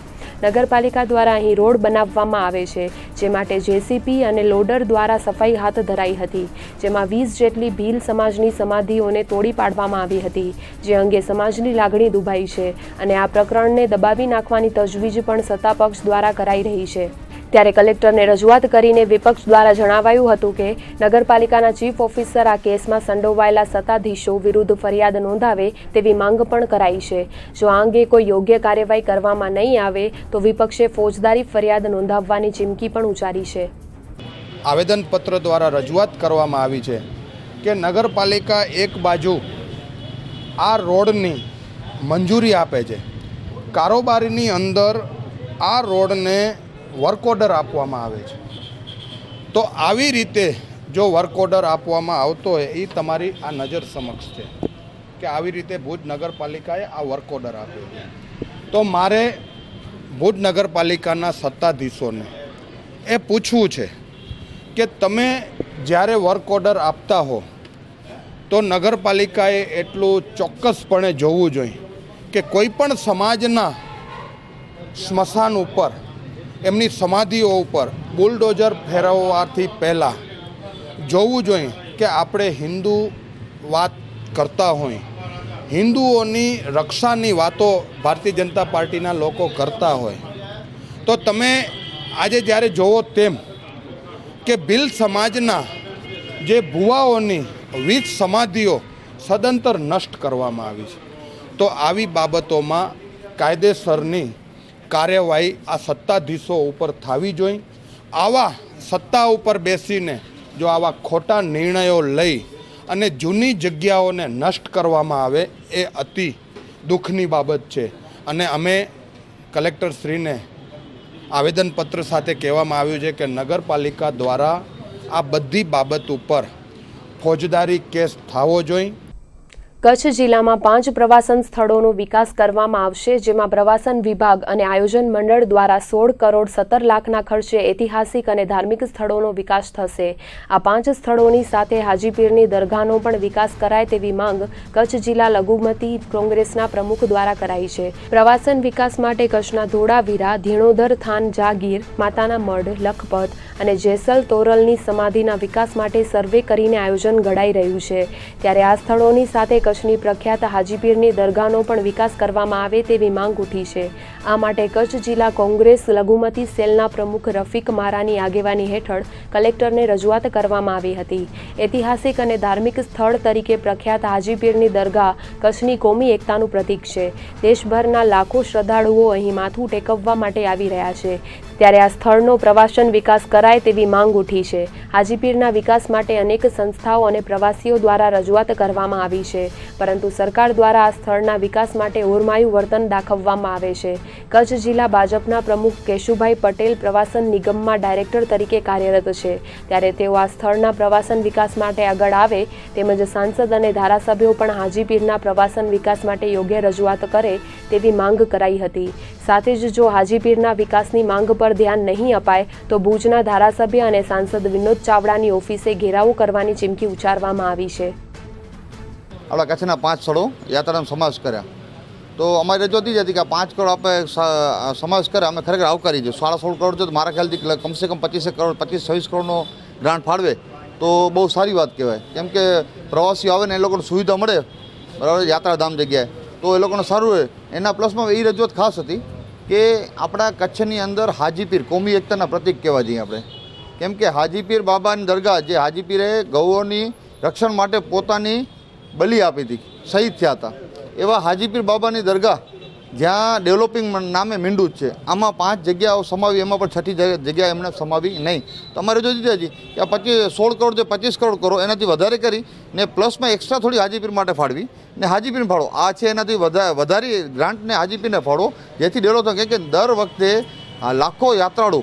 નગરપાલિકા દ્વારા અહીં રોડ બનાવવામાં આવે છે, જે માટે જેસીપી અને લોડર દ્વારા સફાઈ હાથ ધરાઈ હતી, જેમાં 20 જેટલી ભીલ સમાજની સમાધિઓને તોડી પાડવામાં આવી હતી, જે અંગે સમાજની લાગણી દુભાઈ છે અને આ પ્રકરણને દબાવી નાખવાની તજવીજ પણ સત્તાપક્ષ દ્વારા કરાઈ રહી છે. ત્યારે કલેક્ટરને રજૂઆત કરીને વિપક્ષ દ્વારા જણાવાયું હતું કે નગરપાલિકાના ચીફ ઓફિસર આ કેસમાં સંડોવાયેલા સત્તાધીશો વિરુદ્ધ ફરિયાદ નોંધાવે તેવી માંગ પણ કરાઈ છે. જો આ અંગે કોઈ યોગ્ય કાર્યવાહી કરવામાં નહીં આવે તો વિપક્ષે ફોજદારી ફરિયાદ નોંધાવવાની ચીમકી પણ ઉચ્ચારી છે. આવેદનપત્ર દ્વારા રજૂઆત કરવામાં આવી છે કે નગરપાલિકા એક બાજુ આ રોડની મંજૂરી આપે છે, કારોબારીની અંદર આ રોડને વર્ક ઓર્ડર આપવામાં આવે છે, તો આવી રીતે જો વર્ક ઓર્ડર આપવામાં આવતો હોય એ તમારી આ નજર સમક્ષ છે કે આવી રીતે ભુજ નગરપાલિકાએ આ વર્ક ઓર્ડર આપ્યો છે. તો મારે ભુજ નગરપાલિકાના સત્તાધીશોને એ પૂછવું છે કે તમે જ્યારે વર્ક ઓર્ડર આપતા હો તો નગરપાલિકાએ એટલું ચોક્કસપણે જોવું જોઈએ કે કોઈ પણ સમાજના સ્મશાન ઉપર, એમની સમાધિઓ ઉપર બુલડોઝર ફેરવવાથી પહેલાં જોવું જોઈએ કે આપણે હિન્દુ વાત કરતા હોય, હિન્દુઓની રક્ષાની વાતો ભારતીય જનતા પાર્ટીના લોકો કરતા હોય, તો તમે આજે જ્યારે જોવો તેમ કે ભીલ સમાજના જે ભુવાઓની 20 સમાધિઓ સદંતર નષ્ટ કરવામાં આવી છે, તો આવી બાબતોમાં કાયદેસરની કાર્યવાહી આ સત્તાધીશો ઉપર થવી જોઈએ. આવા સત્તા ઉપર બેસીને જો આવા ખોટા નિર્ણયો લઈ અને જૂની જગ્યાઓને નષ્ટ કરવામાં આવે એ અતિ દુઃખની બાબત છે અને અમે કલેક્ટરશ્રીને આવેદનપત્ર સાથે કહેવામાં આવ્યું છે કે નગરપાલિકા દ્વારા આ બધી બાબત ઉપર ફોજદારી કેસ થવો જોઈએ. કચ્છ જિલ્લામાં 5 પ્રવાસન સ્થળોનો વિકાસ કરવામાં આવશે, જેમાં પ્રવાસન વિભાગ અને આયોજન મંડળ દ્વારા 16 કરોડ 17 લાખના ખર્ચે ઐતિહાસિક અને ધાર્મિક સ્થળોનો વિકાસ થશે. આ 5 સ્થળોની સાથે હાજીપીરની દરગાહનો પણ વિકાસ કરાય તેવી માંગ કચ્છ જિલ્લા લઘુમતી કોંગ્રેસના પ્રમુખ દ્વારા કરાઈ છે. પ્રવાસન વિકાસ માટે કચ્છના ધોળાવીરા, ધીણોધર થાન જાગીર, માતાના મઢ, લખપત અને જેસલ તોરલની સમાધિના વિકાસ માટે સર્વે કરીને આયોજન ઘડાઈ રહ્યું છે. ત્યારે આ સ્થળોની સાથે કચ્છની પ્રખ્યાત હાજીપીરની દરગાહનો પણ વિકાસ કરવામાં આવે તેવી માંગ ઉઠી છે. આ માટે કચ્છ જિલ્લા કોંગ્રેસ લઘુમતી સેલના પ્રમુખ રફીક મારાની આગેવાની હેઠળ કલેક્ટરને રજૂઆત કરવામાં આવી હતી. ઐતિહાસિક અને ધાર્મિક સ્થળ તરીકે પ્રખ્યાત હાજીપીરની દરગાહ કચ્છની કોમી એકતાનું પ્રતીક છે. દેશભરના લાખો શ્રદ્ધાળુઓ અહીં માથું ટેકવવા માટે આવી રહ્યા છે. ત્યારે આ સ્થળનો પ્રવાસન વિકાસ કરાય તેવી માંગ ઉઠી છે. હાજીપીરના વિકાસ માટે અનેક સંસ્થાઓ અને પ્રવાસીઓ દ્વારા રજૂઆત કરવામાં આવી છે, પરંતુ સરકાર દ્વારા આ સ્થળના વિકાસ માટે ઓરમાયું વર્તન દાખવવામાં આવે છે. કચ્છ જિલ્લા ભાજપના પ્રમુખ કેશુભાઈ પટેલ પ્રવાસન નિગમમાં ડાયરેક્ટર તરીકે કાર્યરત છે. ત્યારે તેઓ આ સ્થળના પ્રવાસન વિકાસ માટે આગળ આવે તેમજ સાંસદ અને ધારાસભ્યો પણ હાજીપીરના પ્રવાસન વિકાસ માટે યોગ્ય રજૂઆત કરે તેવી માંગ કરાઈ હતી. સાથે જ જો હાજીપીરના વિકાસની માંગ પર ધ્યાન નહીં અપાય તો ભુજના ધારાસભ્ય અને સાંસદ વિનોદ ચાવડાની ઓફિસે ઘેરાવો કરવાની ચીમકી ઉચ્ચારવામાં આવી છે. આપણા કચ્છના 5 સ્થળો યાત્રાનો સમાવેશ કર્યા, તો અમારી રજૂઆત એ જ હતી કે 5 કરોડ આપણે સમાવેશ કર્યા અમે ખરેખર આવકારી છે. 16.5 કરોડ તો મારા ખ્યાલથી કમસે કમ 25-26 કરોડનો ગ્રાન્ટ ફાળવે તો બહુ સારી વાત કહેવાય. કેમ કે પ્રવાસીઓ આવે ને એ લોકોને સુવિધા મળે, બરાબર, યાત્રાધામ જગ્યાએ, તો એ લોકોને સારું રહે. એના પ્લસમાં એ રજૂઆત ખાસ હતી કે આપણા કચ્છની અંદર હાજીપીર કોમી એકતાના પ્રતીક કહેવા જઈએ આપણે. કેમ કે હાજીપીર બાબાની દરગાહ, જે હાજીપીરે ગૌઓની રક્ષણ માટે પોતાની બલિ આપી હતી, શહીદ થયા હતા, એવા હાજીપીર બાબાની દરગાહ જ્યાં ડેવલપિંગ નામે મીંડું જ છે, આમાં 5 જગ્યાઓ સમાવી, એમાં પણ 6ઠી જગ્યા એમણે સમાવી નહીં. તો અમારે જો દીધી હતી કે 16 કરોડ જે 25 કરોડ કરો એનાથી વધારે કરી ને પ્લસમાં એક્સ્ટ્રા થોડી હાજીપીર માટે ફાળવી ને હાજીપીરને ફાળો. આ છે એનાથી વધારી ગ્રાન્ટને હાજીપીરને ફાળો, જેથી ડેવલપ થાય. કેમ કે દર વખતે લાખો યાત્રાળુ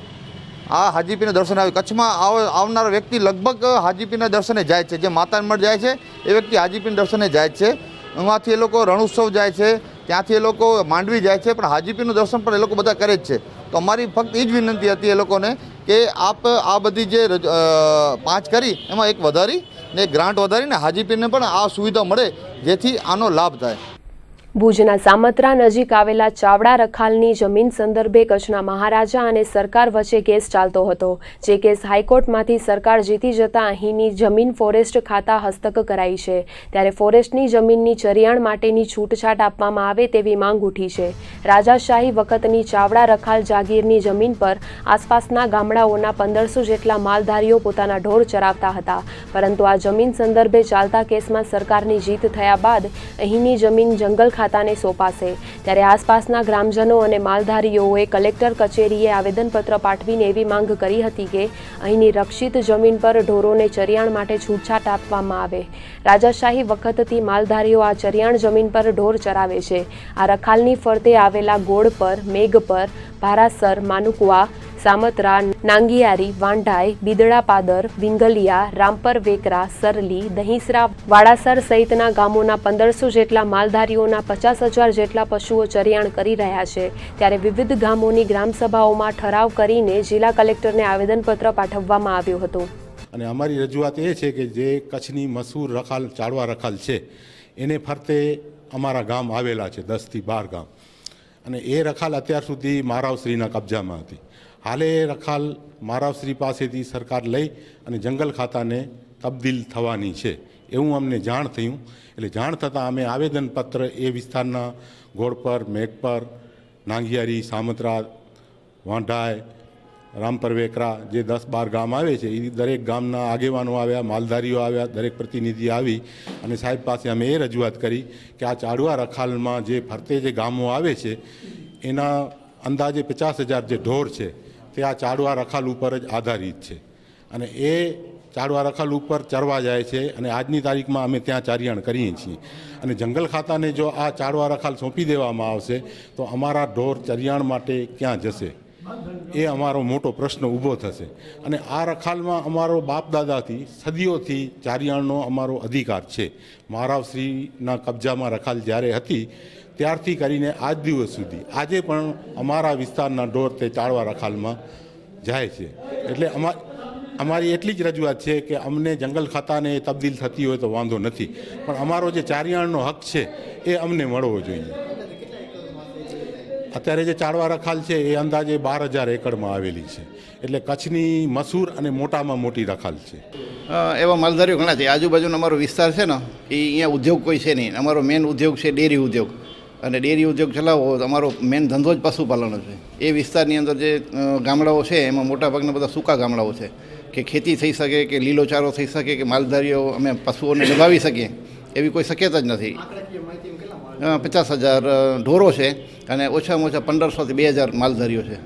આ હાજીપીરના દર્શને આવે. કચ્છમાં આવનાર વ્યક્તિ લગભગ હાજીપીરના દર્શને જાય છે. જે માતાના મઢ જાય છે એ વ્યક્તિ હાજીપીરના દર્શને જાય છે. એમાંથી એ લોકો રણોત્સવ જાય છે, ત્યાંથી એ લોકો માંડવી જાય છે, પણ હાજીપીરનું દર્શન પણ એ લોકો બધા કરે જ છે. તો અમારી ફક્ત એ જ વિનંતી હતી એ લોકોને કે આપ આ બધી જે 5 કરી એમાં એક વધારી ને ગ્રાન્ટ વધારીને હાજીપીરને પણ આ સુવિધા મળે, જેથી આનો લાભ થાય. ભુજના સામત્રા નજીક આવેલા ચાવડા રખાલની જમીન સંદર્ભે કચ્છના મહારાજા અને સરકાર વચ્ચે કેસ ચાલતો હતો. જે કેસ હાઈકોર્ટમાંથી સરકાર જીતી જતા અહીંની જમીન ફોરેસ્ટ ખાતા હસ્તક કરાઈ છે. ત્યારે ફોરેસ્ટની જમીનની ચરિયાણ માટેની છૂટછાટ આપવામાં આવે તેવી માંગ ઉઠી છે. રાજાશાહી વખતની ચાવડા રખાલ જાગીરની જમીન પર આસપાસના ગામડાઓના 1500 જેટલા માલધારીઓ પોતાના ઢોર ચરાવતા હતા, પરંતુ આ જમીન સંદર્ભે ચાલતા કેસમાં સરકારની જીત થયા બાદ અહીંની જમીન જંગલ ખાતાને સોંપાશે. ત્યારે આસપાસના ગ્રામજનો અને માલધારીઓએ કલેક્ટર કચેરીએ આવેદનપત્ર પાઠવીને એવી માંગ કરી હતી કે અહીંની રક્ષિત જમીન પર ઢોરોને ચરિયાણ માટે છૂટછાટ આપવામાં આવે. રાજાશાહી વખતથી માલધારીઓ આ ચરિયાણ જમીન પર ઢોર ચરાવે છે. આ રખાલની ફરતે આવેલા ગોળ પર, મેઘ પર, ભારાસર, માનુકવા, સામત્રા, નાંગિયારી, વાંઢાઈ, બિદડાપાદર, વિંગલિયા, રામપર વેકરા, સરલી, દહીસરા, વાડાસર સહિતના ગામોના 1500 જેટલા માલધારીઓના 50,000 જેટલા પશુઓ ચરિયાણ કરી રહ્યા છે. ત્યારે વિવિધ ગામોની ગ્રામસભાઓમાં ઠરાવ કરીને જિલ્લા કલેક્ટરને આવેદનપત્ર પાઠવવામાં આવ્યું હતું. અને અમારી રજૂઆત એ છે કે જે કચ્છની મશહૂર રખાલ ચાડવા રખાલ છે એને ફરતે અમારા ગામ આવેલા છે, 10 થી 12 ગામ, અને એ રખાલ અત્યાર સુધી મહારાવશ્રીના કબજામાં હતી. હાલે એ રખાલ મહારાવશ્રી પાસેથી સરકાર લઈ અને જંગલ ખાતાને તબદીલ થવાની છે એવું અમને જાણ થયું. એટલે જાણ થતાં અમે આવેદનપત્ર એ વિસ્તારના ગોળપર, મેઘપર, નાંગિયારી, સામત્રા, વાંઢાઈ, રામપર વેકરા જે 10-12 ગામ આવે છે એ દરેક ગામના આગેવાનો આવ્યા, માલધારીઓ આવ્યા, દરેક પ્રતિનિધિ આવી અને સાહેબ પાસે અમે એ રજૂઆત કરી કે આ ચાડવા રખાલમાં જે ફરતે જે ગામો આવે છે એના અંદાજે 50,000 જે ઢોર છે તે આ ચાડવા રખાલ ઉપર જ આધારિત છે અને એ ચાડવા રખાલ ઉપર ચરવા જાય છે અને આજની તારીખમાં અમે ત્યાં ચારિયાણ કરીએ છીએ. અને જંગલ ખાતાને જો આ ચાડવા રખાલ સોંપી દેવામાં આવશે તો અમારા ઢોર ચરિયાણ માટે ક્યાં જશે? એ અમારો મોટો પ્રશ્ન ઊભો થશે. અને આ રખાલમાં અમારો બાપ દાદાથી સદીઓથી ચારિયાણનો અમારો અધિકાર છે. મહારાવશ્રીના કબજામાં રખાલ જ્યારે હતી ત્યારથી કરીને આજ દિવસ સુધી આજે પણ અમારા વિસ્તારના ઢોર તે ચાળવા રખાલમાં જાય છે. એટલે અમારી એટલી જ રજૂઆત છે કે અમને જંગલ ખાતાને એ તબદીલ થતી હોય તો વાંધો નથી, પણ અમારો જે ચારિયાણનો હક છે એ અમને મળવો જોઈએ. અત્યારે જે ચાળવા રખાલ છે એ અંદાજે 12,000 એકડમાં આવેલી છે, એટલે કચ્છની મસૂર અને મોટામાં મોટી રખાલ છે. એવા માલધારીઓ ઘણા છે. આજુબાજુનો અમારો વિસ્તાર છે ને એ અહીંયા ઉદ્યોગ કોઈ છે નહીં. અમારો મેન ઉદ્યોગ છે ડેરી ઉદ્યોગ, અને ડેરી ઉદ્યોગ ચલાવવો અમારો મેન ધંધો જ પશુપાલનનો છે. એ વિસ્તારની અંદર જે ગામડાઓ છે એમાં મોટાભાગના બધા સૂકા ગામડાઓ છે કે ખેતી થઈ શકે, કે લીલો ચારો થઈ શકે, કે માલધારીઓ અમે પશુઓને નિભાવી શકીએ એવી કોઈ શક્યતા જ નથી. 50,000 ઢોરો છે અને ઓછામાં ઓછા 1,500 થી 2,000 માલધારીઓ છે.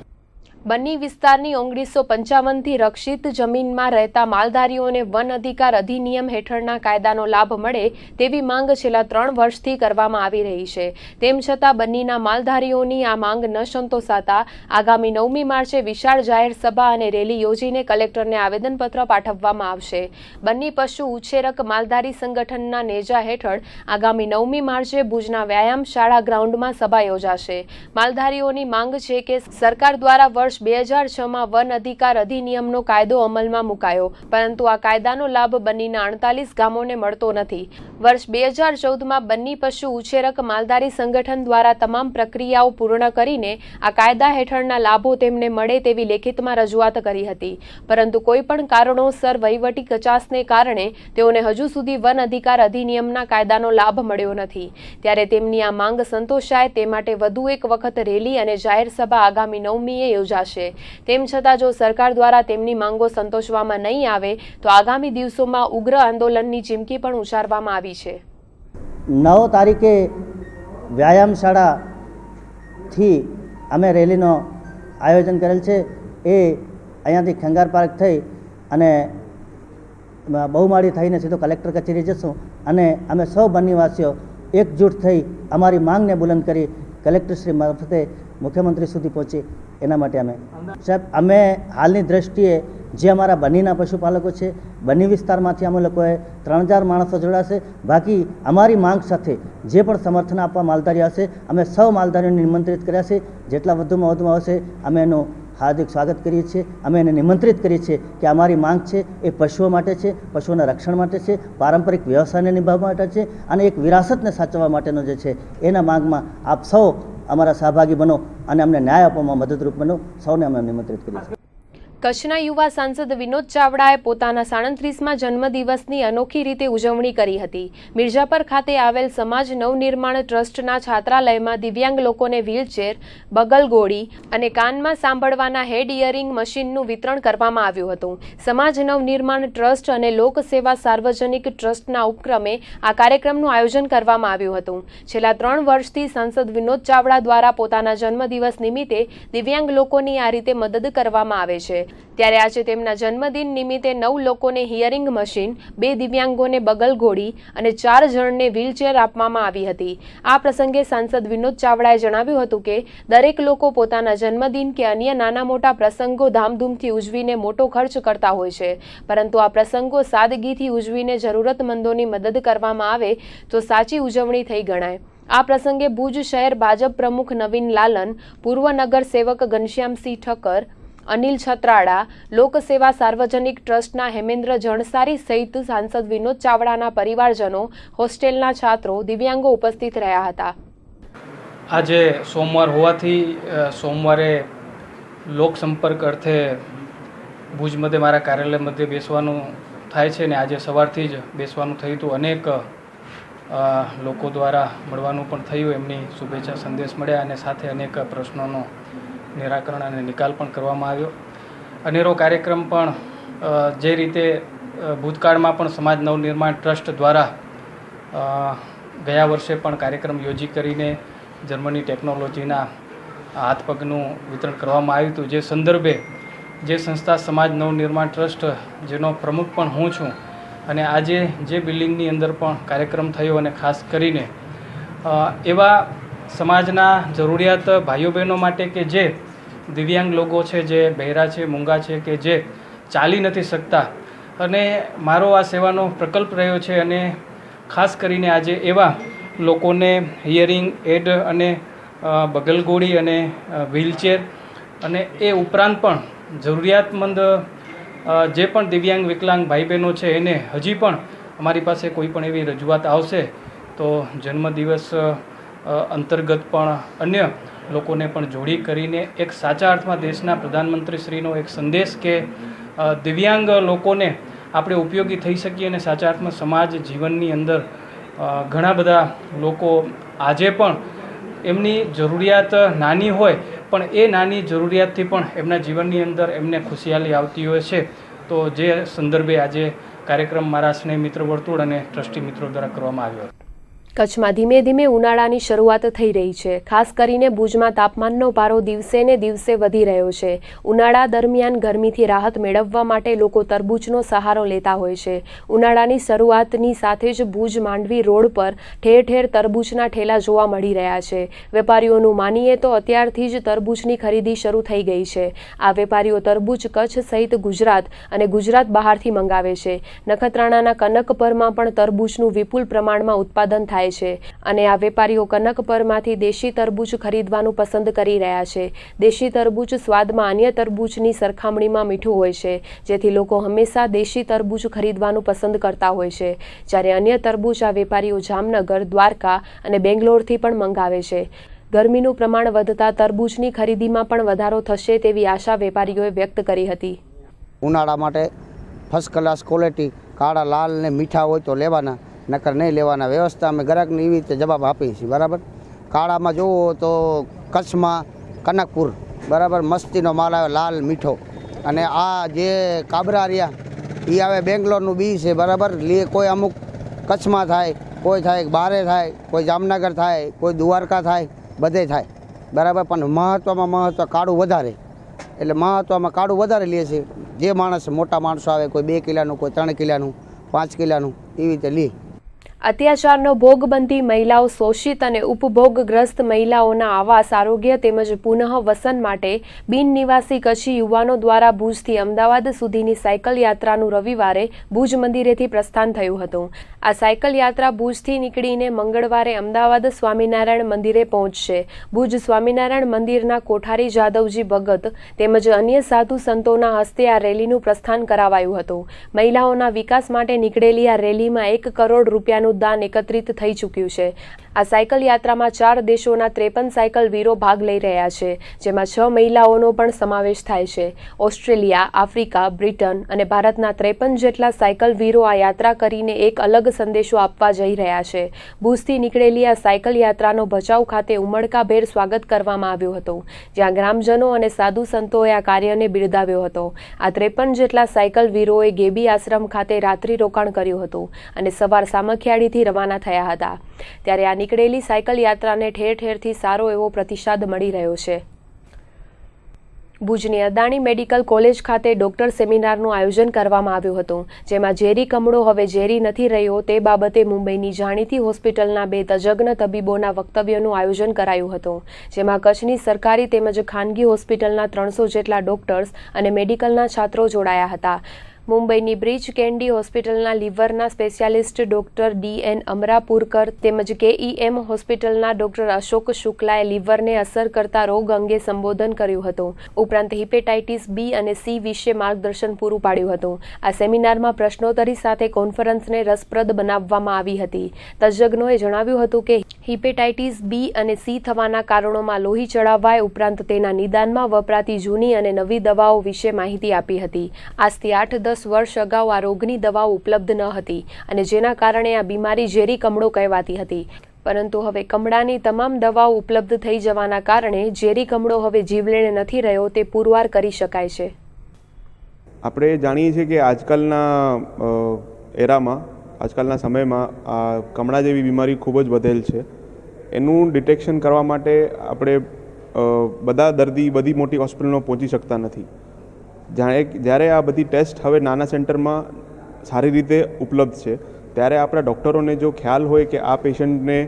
બન્ની વિસ્તારની 1955થી રક્ષિત જમીનમાં રહેતા માલધારીઓને વન અધિકાર અધિનિયમ હેઠળના કાયદાનો લાભ મળે તેવી માંગ છેલ્લા 3 વર્ષથી કરવામાં આવી રહી છે. તેમ છતાં બન્નીના માલધારીઓની આ માંગ ન સંતોષાતા આગામી 9મી માર્ચે વિશાળ જાહેર સભા અને રેલી યોજીને કલેક્ટરને આવેદનપત્ર પાઠવવામાં આવશે. બન્ની પશુ ઉછેરક માલધારી સંગઠનના નેજા હેઠળ આગામી 9મી માર્ચે ભુજના વ્યાયામ શાળા ગ્રાઉન્ડમાં સભા યોજાશે. માલધારીઓની માંગ છે કે સરકાર દ્વારા વર્ષ 2006માં વન અધિકાર અધિનિયમનો કાયદો અમલમાં મુકાયો, પરંતુ આ કાયદાનો લાભ બન્નીના 48 ગામોને મળતો નથી. વર્ષ 2014માં બન્ની પશુ ઉછેરક માલધારી સંગઠન દ્વારા તમામ પ્રક્રિયાઓ પૂર્ણ કરીને આ કાયદા હેઠળના લાભો તેમને મળે તેવી લેખિતમાં રજૂઆત કરી હતી, પરંતુ કોઈ પણ કારણોસર વહીવટી કચાસને કારણે તેઓને હજુ સુધી વન અધિકાર અધિનિયમના કાયદાનો લાભ મળ્યો નથી. ત્યારે તેમની આ માંગ સંતોષાય તે માટે વધુ એક વખત રેલી અને જાહેર સભા આગામી 9મીએ યોજાશે. તેમ છતાં જો સરકાર દ્વારા તેમની માંગો સંતોષવામાં નહીં આવે તો આગામી દિવસોમાં ઉગ્ર આંદોલનની ચીમકી પણ ઉચ્ચારવામાં આવી છે. 9 તારીખે વ્યાયામ શાળાથી અમે રેલીનો આયોજન કરેલ છે. એ અહીંયાથી ખંગાર પાર્ક થઈ અને બહુમાળી થઈને સીધો કલેક્ટર કચેરી જશું અને અમે સૌ બન્નીવાસીઓ એકજૂટ થઈ અમારી માંગને બુલંદ કરી કલેક્ટરશ્રી મારફતે મુખ્યમંત્રી સુધી પહોંચી. એના માટે અમે હાલની દ્રષ્ટિએ જે અમારા બન્નીના પશુપાલકો છે, બન્ની વિસ્તારમાંથી અમે લોકોએ 3,000 માણસો જોડાશે. બાકી અમારી માંગ સાથે જે પણ સમર્થન આપવા માલધારી હશે અમે સૌ માલધારીઓને નિમંત્રિત કર્યા છે. જેટલા વધુમાં વધુ હશે અમે એનું હાર્દિક સ્વાગત કરીએ છીએ. અમે એને નિમંત્રિત કરીએ છીએ કે અમારી માંગ છે એ પશુઓ માટે છે, પશુઓના રક્ષણ માટે છે, પારંપરિક વ્યવસાયને નિભાવવા માટે છે અને એક વિરાસતને સાચવવા માટેનો જે છે એના માંગમાં આપ સૌ અમારા સહભાગી બનો અને અમને ન્યાય આપવામાં મદદરૂપ બનો. સૌને અમે નિમંત્રિત કરીએ છીએ. કચ્છના યુવા સાંસદ વિનોદ ચાવડાએ પોતાના 37મા જન્મદિવસની અનોખી રીતે ઉજવણી કરી હતી. મિર્જાપર ખાતે આવેલ સમાજ નવનિર્માણ ટ્રસ્ટના છાત્રાલયમાં દિવ્યાંગ લોકોને વ્હીલચેર, બગલગોળી અને કાનમાં સાંભળવાના હેડ ઇયરિંગ મશીનનું વિતરણ કરવામાં આવ્યું હતું. સમાજ નવનિર્માણ ટ્રસ્ટ અને લોકસેવા સાર્વજનિક ટ્રસ્ટના ઉપક્રમે આ કાર્યક્રમનું આયોજન કરવામાં આવ્યું હતું. છેલ્લા 3 વર્ષથી સાંસદ વિનોદ ચાવડા દ્વારા પોતાના જન્મદિવસ નિમિત્તે દિવ્યાંગ લોકોની આ રીતે મદદ કરવામાં આવે છે. ત્યારે આજે તેમના જન્મદિન નિમિત્તે 9 લોકોને હિયરિંગ મશીન, 2 દિવ્યાંગોને બગલગોળી અને 4 જણને વ્હીલચેર આપવામાં આવી હતી. આ પ્રસંગે સાંસદ વિનોદ ચાવડાએ જણાવ્યું હતું કે દરેક લોકો પોતાના જન્મદિન કે અન્ય નાના મોટા પ્રસંગો ધામધૂમથી ઉજવીને મોટો ખર્ચ કરતા હોય છે, પરંતુ આ પ્રસંગો સાદગીથી ઉજવીને જરૂરતમંદોની મદદ કરવામાં આવે તો સાચી ઉજવણી થઈ ગણાય. આ પ્રસંગે ભુજ શહેર ભાજપ પ્રમુખ નવીન લાલન, પૂર્વ નગર સેવક ઘનશ્યામસિંહ ઠક્કર, અનિલ છત્રાડા, લોકસેવા સાર્વજનિક ટ્રસ્ટના હેમેન્દ્ર જણસારી સહિત સાંસદ વિનોદ ચાવડાના પરિવારજનો, હોસ્ટેલના છાત્રો, દિવ્યાંગો ઉપસ્થિત રહ્યા હતા. આજે સોમવાર હોવાથી સોમવારે લોકસંપર્ક અર્થે ભુજ મધ્યે મારા કાર્યાલય મધ્યે બેસવાનું થાય છે ને આજે સવારથી જ બેસવાનું થયું હતું. અનેક લોકો દ્વારા મળવાનું પણ થયું, એમની શુભેચ્છા સંદેશ મળ્યા અને સાથે અનેક પ્રશ્નોનો નિરાકરણ અને નિકાલ પણ કરવામાં આવ્યો. અનેરો કાર્યક્રમ પણ જે રીતે ભૂતકાળમાં પણ સમાજ નવનિર્માણ ટ્રસ્ટ દ્વારા ગયા વર્ષે પણ કાર્યક્રમ યોજી કરીને જર્મની ટેકનોલોજીના હાથ પગનું વિતરણ કરવામાં આવ્યું હતું. જે સંદર્ભે જે સંસ્થા સમાજ નવનિર્માણ ટ્રસ્ટ જેનો પ્રમુખ પણ હું છું અને આજે જે બિલ્ડિંગની અંદર પણ કાર્યક્રમ થયો અને ખાસ કરીને એવા સમાજના જરૂરિયાત ભાઈઓ બહેનો માટે કે જે દિવ્યાંગ લોકો છે, જે બહેરા છે, મૂંગા છે, કે જે ચાલી નથી શકતા. અને મારો આ સેવાનો પ્રકલ્પ રહ્યો છે. અને ખાસ કરીને આજે એવા લોકોને હિયરિંગ એડ અને બગલગોળી અને વ્હીલચેર અને એ ઉપરાંત પણ જરૂરિયાતમંદ જે પણ દિવ્યાંગ વિકલાંગ ભાઈ બહેનો છે એને હજી પણ અમારી પાસે કોઈ પણ એવી રજૂઆત આવશે તો જન્મદિવસ અંતર્ગત પણ અન્ય લોકોને પણ જોડી કરીને એક સાચા અર્થમાં દેશના પ્રધાનમંત્રીશ્રીનો એક સંદેશ કે દિવ્યાંગ લોકોને આપણે ઉપયોગી થઈ શકીએ અને સાચા અર્થમાં સમાજ જીવનની અંદર ઘણા બધા લોકો આજે પણ એમની જરૂરિયાત નાની હોય પણ એ નાની જરૂરિયાતથી પણ એમના જીવનની અંદર એમને ખુશિયાલી આવતી હોય છે. તો જે સંદર્ભે આજે કાર્યક્રમ મારા સ્નેહ મિત્ર વર્તુળ અને ટ્રસ્ટી મિત્રો દ્વારા કરવામાં આવ્યો. કચ્છમાં ધીમે ધીમે ઉનાળાની શરૂઆત થઈ રહી છે. ખાસ કરીને ભુજમાં તાપમાનનો પારો દિવસે ને દિવસે વધી રહ્યો છે. ઉનાળા દરમિયાન ગરમીથી રાહત મેળવવા માટે લોકો તરબૂચનો સહારો લેતા હોય છે. ઉનાળાની શરૂઆતની સાથે જ ભુજ માંડવી રોડ પર ઠેર ઠેર તરબૂચના ઠેલા જોવા મળી રહ્યા છે. વેપારીઓનું માનીએ તો અત્યારથી જ તરબૂચની ખરીદી શરૂ થઈ ગઈ છે. આ વેપારીઓ તરબૂચ કચ્છ સહિત ગુજરાત અને ગુજરાત બહારથી મંગાવે છે. નખત્રાણાના કનકપરમાં પણ તરબૂચનું વિપુલ પ્રમાણમાં ઉત્પાદન થાય છે અને આ વેપારીઓ કનકપરમાંથી દેશી તરબૂચ ખરીદવાનું પસંદ કરી રહ્યા છે. દેશી તરબૂચ સ્વાદમાં અન્ય તરબૂચની સરખામણીમાં મીઠું હોય છે, જેથી લોકો હંમેશા દેશી તરબૂચ ખરીદવાનું પસંદ કરતા હોય છે. જ્યારે અન્ય તરબૂચ આ વેપારીઓ જામનગર, દ્વારકા અને બેંગ્લોરથી પણ મંગાવે છે. ગરમીનું પ્રમાણ વધતા તરબૂચની ખરીદીમાં પણ વધારો થશે તેવી આશા વેપારીઓએ વ્યક્ત કરી હતી. ઉનાળા માટે ફર્સ્ટ ક્લાસ ક્વોલિટી કાળા, લાલ ને મીઠા હોય તો લેવાના, નકર નહીં લેવાના. વ્યવસ્થા અમે ગ્રાહકને એવી રીતે જવાબ આપીએ છીએ. બરાબર. કાળામાં જુઓ તો કચ્છમાં કનકપુર બરાબર મસ્તીનો માલ આવે, લાલ મીઠો. અને આ જે કાબરા રહ્યા એ આવે બેંગ્લોરનું બી છે. બરાબર. કોઈ અમુક કચ્છમાં થાય, કોઈ થાય બારે થાય, કોઈ જામનગર થાય, કોઈ દ્વારકા થાય, બધે થાય. બરાબર. પણ મહત્ત્વ કાળું વધારે, એટલે મહત્ત્વમાં કાળું વધારે લે છે. જે માણસ મોટા માણસો આવે, કોઈ 2 કિલાનું, કોઈ 3 કિલાનું, 5 કિલાનું એવી રીતે લે. અત્યાચારનો ભોગ બનતી મહિલાઓ, શોષિત અને ઉપભોગગ્રસ્ત મહિલાઓના આવાસ, આરોગ્ય તેમજ પુનઃ વસન માટે બિનનિવાસી કચ્છી યુવાનો દ્વારા ભુજથી અમદાવાદ સુધીની સાયકલ યાત્રાનું રવિવારે ભુજ મંદિરેથી પ્રસ્થાન થયું હતું. આ સાયકલ યાત્રા ભુજથી નીકળીને મંગળવારે અમદાવાદ સ્વામિનારાયણ મંદિરે પહોંચશે. ભુજ સ્વામિનારાયણ મંદિરના કોઠારી જાદવજી ભગત તેમજ અન્ય સાધુ સંતોના હસ્તે આ રેલીનું પ્રસ્થાન કરાવાયું હતું. મહિલાઓના વિકાસ માટે નીકળેલી આ રેલીમાં 1 કરોડ રૂપિયાનું દાન એકત્રિત થઈ ચૂક્યું છે. આ સાયકલ યાત્રામાં 4 દેશોના 53 સાયકલ વીરો ભાગ લઈ રહ્યા છે, જેમાં 6 મહિલાઓનો પણ સમાવેશ થાય છે. ઓસ્ટ્રેલિયા, આફ્રિકા, બ્રિટન અને ભારતના 53 જેટલા સાયકલ વીરો આ યાત્રા કરીને એક અલગ સંદેશો આપવા જઈ રહ્યા છે. ભુજથી નીકળેલી આ સાયકલ યાત્રાનો ભચાઉ ખાતે ઉમળકાભેર સ્વાગત કરવામાં આવ્યું હતું, જ્યાં ગ્રામજનો અને સાધુ સંતોએ આ કાર્યને બિરદાવ્યો હતો. આ 53 જેટલા સાયકલ વીરોએ ગેબી આશ્રમ ખાતે રાત્રિ રોકાણ કર્યું હતું અને સવાર સામખિયાળીથી રવાના થયા હતા. ત્યારે આ નીકળેલી સાયકલ યાત્રાને ઠેર ઠેરથી સારો એવો પ્રતિસાદ મળી રહ્યો છે. ભુજની અદાણી મેડિકલ કોલેજ ખાતે ડોક્ટર સેમિનારનું આયોજન કરવામાં આવ્યું હતું, જેમાં ઝેરી કમળો હવે ઝેરી નથી રહ્યો તે બાબતે મુંબઈની જાણીતી હોસ્પિટલના 2 તજજ્ઞ તબીબોના વક્તવ્યનું આયોજન કરાયું હતું, જેમાં કચ્છની સરકારી તેમજ ખાનગી હોસ્પિટલના 300 જેટલા ડોક્ટર્સ અને મેડિકલના છાત્રો જોડાયા હતા. મુંબઈની બ્રીચ કેન્ડી હોસ્પિટલના લીવરના સ્પેશિયાલિસ્ટ ડોક્ટર DN અમરાપુરકર તેમજ KEM હોસ્પિટલના ડોક્ટર અશોક શુક્લાએ લીવરને અસર કરતા રોગ અંગે સંબોધન કર્યું હતું. ઉપરાંત હિપેટાઇટિસ B અને C વિશે માર્ગદર્શન પૂરું પાડ્યું હતું. આ સેમિનારમાં પ્રશ્નોત્તરી સાથે કોન્ફરન્સને રસપ્રદ બનાવવામાં આવી હતી. તજજ્ઞોએ જણાવ્યું હતું કે હિપેટાઇટિસ B અને C થવાના કારણોમાં લોહી ચડાવાય ઉપરાંત તેના નિદાનમાં વપરાતી જૂની અને નવી દવાઓ વિશે માહિતી આપી હતી. આજથી 8-10 વર્ષ અગાઉ આ રોગની દવાઓ ઉપલબ્ધ ન હતી અને જેના કારણે આ બીમારી ઝેરી કમળો કહેવાતી હતી, પરંતુ હવે કમળાની તમામ દવાઓ ઉપલબ્ધ થઈ જવાના કારણે ઝેરી કમળો હવે જીવલેણ નથી રહ્યો તે પુરવાર કરી શકાય છે. આપણે જાણીએ છીએ કે આજકાલના એરામાં, આજકાલના સમયમાં આ કમળા જેવી બીમારી ખૂબ જ વધેલ છે. એનું ડિટેક્શન કરવા માટે આપણે બધા દર્દી બધી મોટી હોસ્પિટલમાં પહોંચી શકતા નથી. જ્યારે આ બધી ટેસ્ટ હવે નાના સેન્ટરમાં સારી રીતે ઉપલબ્ધ છે, ત્યારે આપણા ડૉક્ટરોને જો ખ્યાલ હોય કે આ પેશન્ટને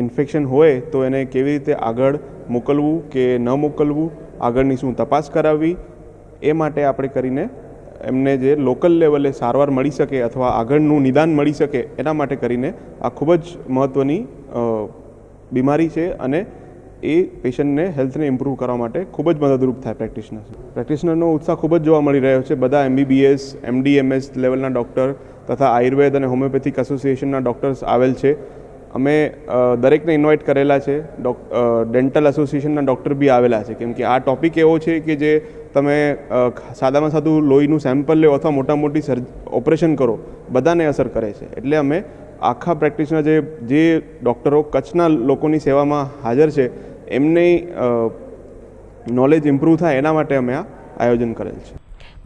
ઇન્ફેક્શન હોય તો એને કેવી રીતે આગળ મોકલવું કે ન મોકલવું આગળની શું તપાસ કરાવવી, એ માટે આપણે કરીને એમને જે લોકલ લેવલે સારવાર મળી શકે અથવા આગળનું નિદાન મળી શકે એના માટે કરીને આ ખૂબ જ મહત્ત્વની બીમારી છે અને એ પેશન્ટને હેલ્થને ઇમ્પ્રૂવ કરવા માટે ખૂબ જ મદદરૂપ થાય પ્રેક્ટિશનરનો ઉત્સાહ ખૂબ જ જોવા મળી રહ્યો છે. બધા MBBS, MD, MS લેવલના ડૉક્ટર તથા આયુર્વેદ અને હોમિયોપેથિક એસોસિએશનના ડૉક્ટર્સ આવેલ છે. અમે દરેકને ઇન્વાઇટ કરેલા છે. ડેન્ટલ એસોસિએશનના ડૉક્ટર બી આવેલા છે, કેમ કે આ ટૉપિક એવો છે કે જે તમે સાદામાં સાદું લોહીનું સેમ્પલ લો અથવા મોટી ઓપરેશન કરો, બધાને અસર કરે છે. એટલે અમે આખા પ્રેક્ટિશનર જે ડૉક્ટરો કચ્છના લોકોની સેવામાં હાજર છે એમની નોલેજ ઇમ્પ્રૂવ થાય એના માટે અમે આ આયોજન કરેલ છે.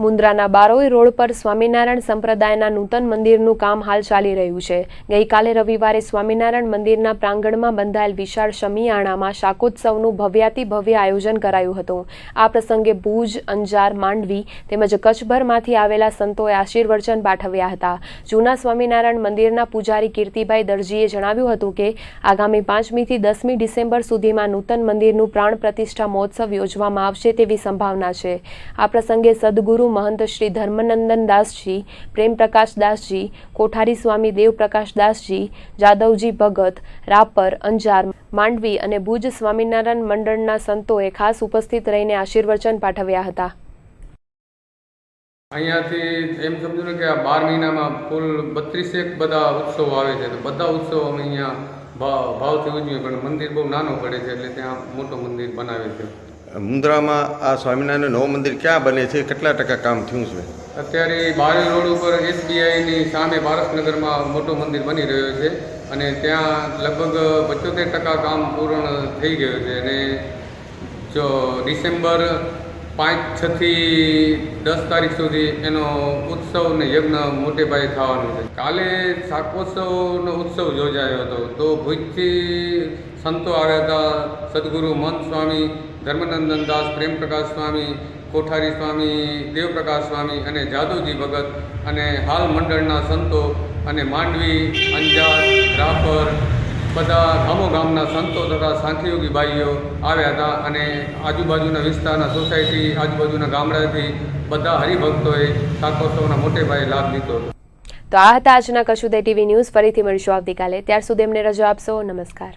મુન્દ્રાના બારોઈ રોડ પર સ્વામિનારાયણ સંપ્રદાયના નૂતન મંદિરનું કામ હાલ ચાલી રહ્યું છે. ગઈકાલે રવિવારે સ્વામિનારાયણ મંદિરના પ્રાંગણમાં બંધાયેલ વિશાળ શમિયાણામાં શાકોત્સવનું ભવ્યાતિભવ્ય આયોજન કરાયું હતું. આ પ્રસંગે ભુજ, અંજાર, માંડવી તેમજ કચ્છભરમાંથી આવેલા સંતોએ આશીર્વચન પાઠવ્યા હતા. જૂના સ્વામિનારાયણ મંદિરના પૂજારી કીર્તિભાઈ દરજીએ જણાવ્યું હતું કે આગામી 5મી થી 10મી ડિસેમ્બર સુધીમાં નૂતન મંદિરનું પ્રાણ પ્રતિષ્ઠા મહોત્સવ યોજવામાં આવશે તેવી સંભાવના છે. આ પ્રસંગે સદગુરુ महंत श्री धर्मनंदन दास जी, प्रेम प्रकाश दास जी, कोठारी स्वामी देव प्रकाश दास जी, जादवजी भगत, रापर, अंजार, मांडवी અને ભુજ સ્વામિનારાયણ મંડળના સંતોએ ખાસ ઉપસ્થિત રહીને આશીર્વચન પાઠવ્યા હતા. અહીંયાથી એમ સમજો ને કે આ 12 મહિનામાં કુલ 32 બધા ઉત્સવો આવે છે. તો બધા ઉત્સવો અમે અહીંયા ભાવથી ઉજવીએ, પણ મંદિર બહુ નાનું પડે છે એટલે ત્યાં મોટું મંદિર બનાવે છે. મુન્દ્રામાં આ સ્વામિનારાયણ નવું મંદિર ક્યાં બને છે, કેટલા ટકા કામ થયું છે? અત્યારે બારોઈ રોડ ઉપર SBIની સામે પારસનગરમાં મોટું મંદિર બની રહ્યું છે અને ત્યાં લગભગ 75% કામ પૂર્ણ થઈ ગયું છે અને જો ડિસેમ્બર 5, 6 થી 10 તારીખ સુધી એનો ઉત્સવ ને યજ્ઞ મોટે પાયે થવાનું છે. કાલે શાકોત્સવનો ઉત્સવ યોજાયો હતો. તો ભુજથી સંતો આવ્યા હતા. સદગુરુ મહંત સ્વામી ધર્મનંદન દાસ, પ્રેમ પ્રકાશ સ્વામી, કોઠારી સ્વામી દેવપ્રકાશ સ્વામી અને જાદવજી ભગત અને હાલ મંડળના સંતો અને માંડવી, અંજાર, રાપર બધા ગામના સંતો તથા સાંખ્યયોગી ભાઈઓ આવ્યા હતા અને આજુબાજુના વિસ્તારના સોસાયટી, આજુબાજુના ગામડાથી બધા હરિભક્તોએ શાકોત્સવના મોટે પાયે લાભ લીધો. તો આ હતા આજના કચ્છ ઉદય ટીવી ન્યૂઝ. ફરીથી મળીશું આવતીકાલે. ત્યાર સુધી અમને રજા આપશો. નમસ્કાર.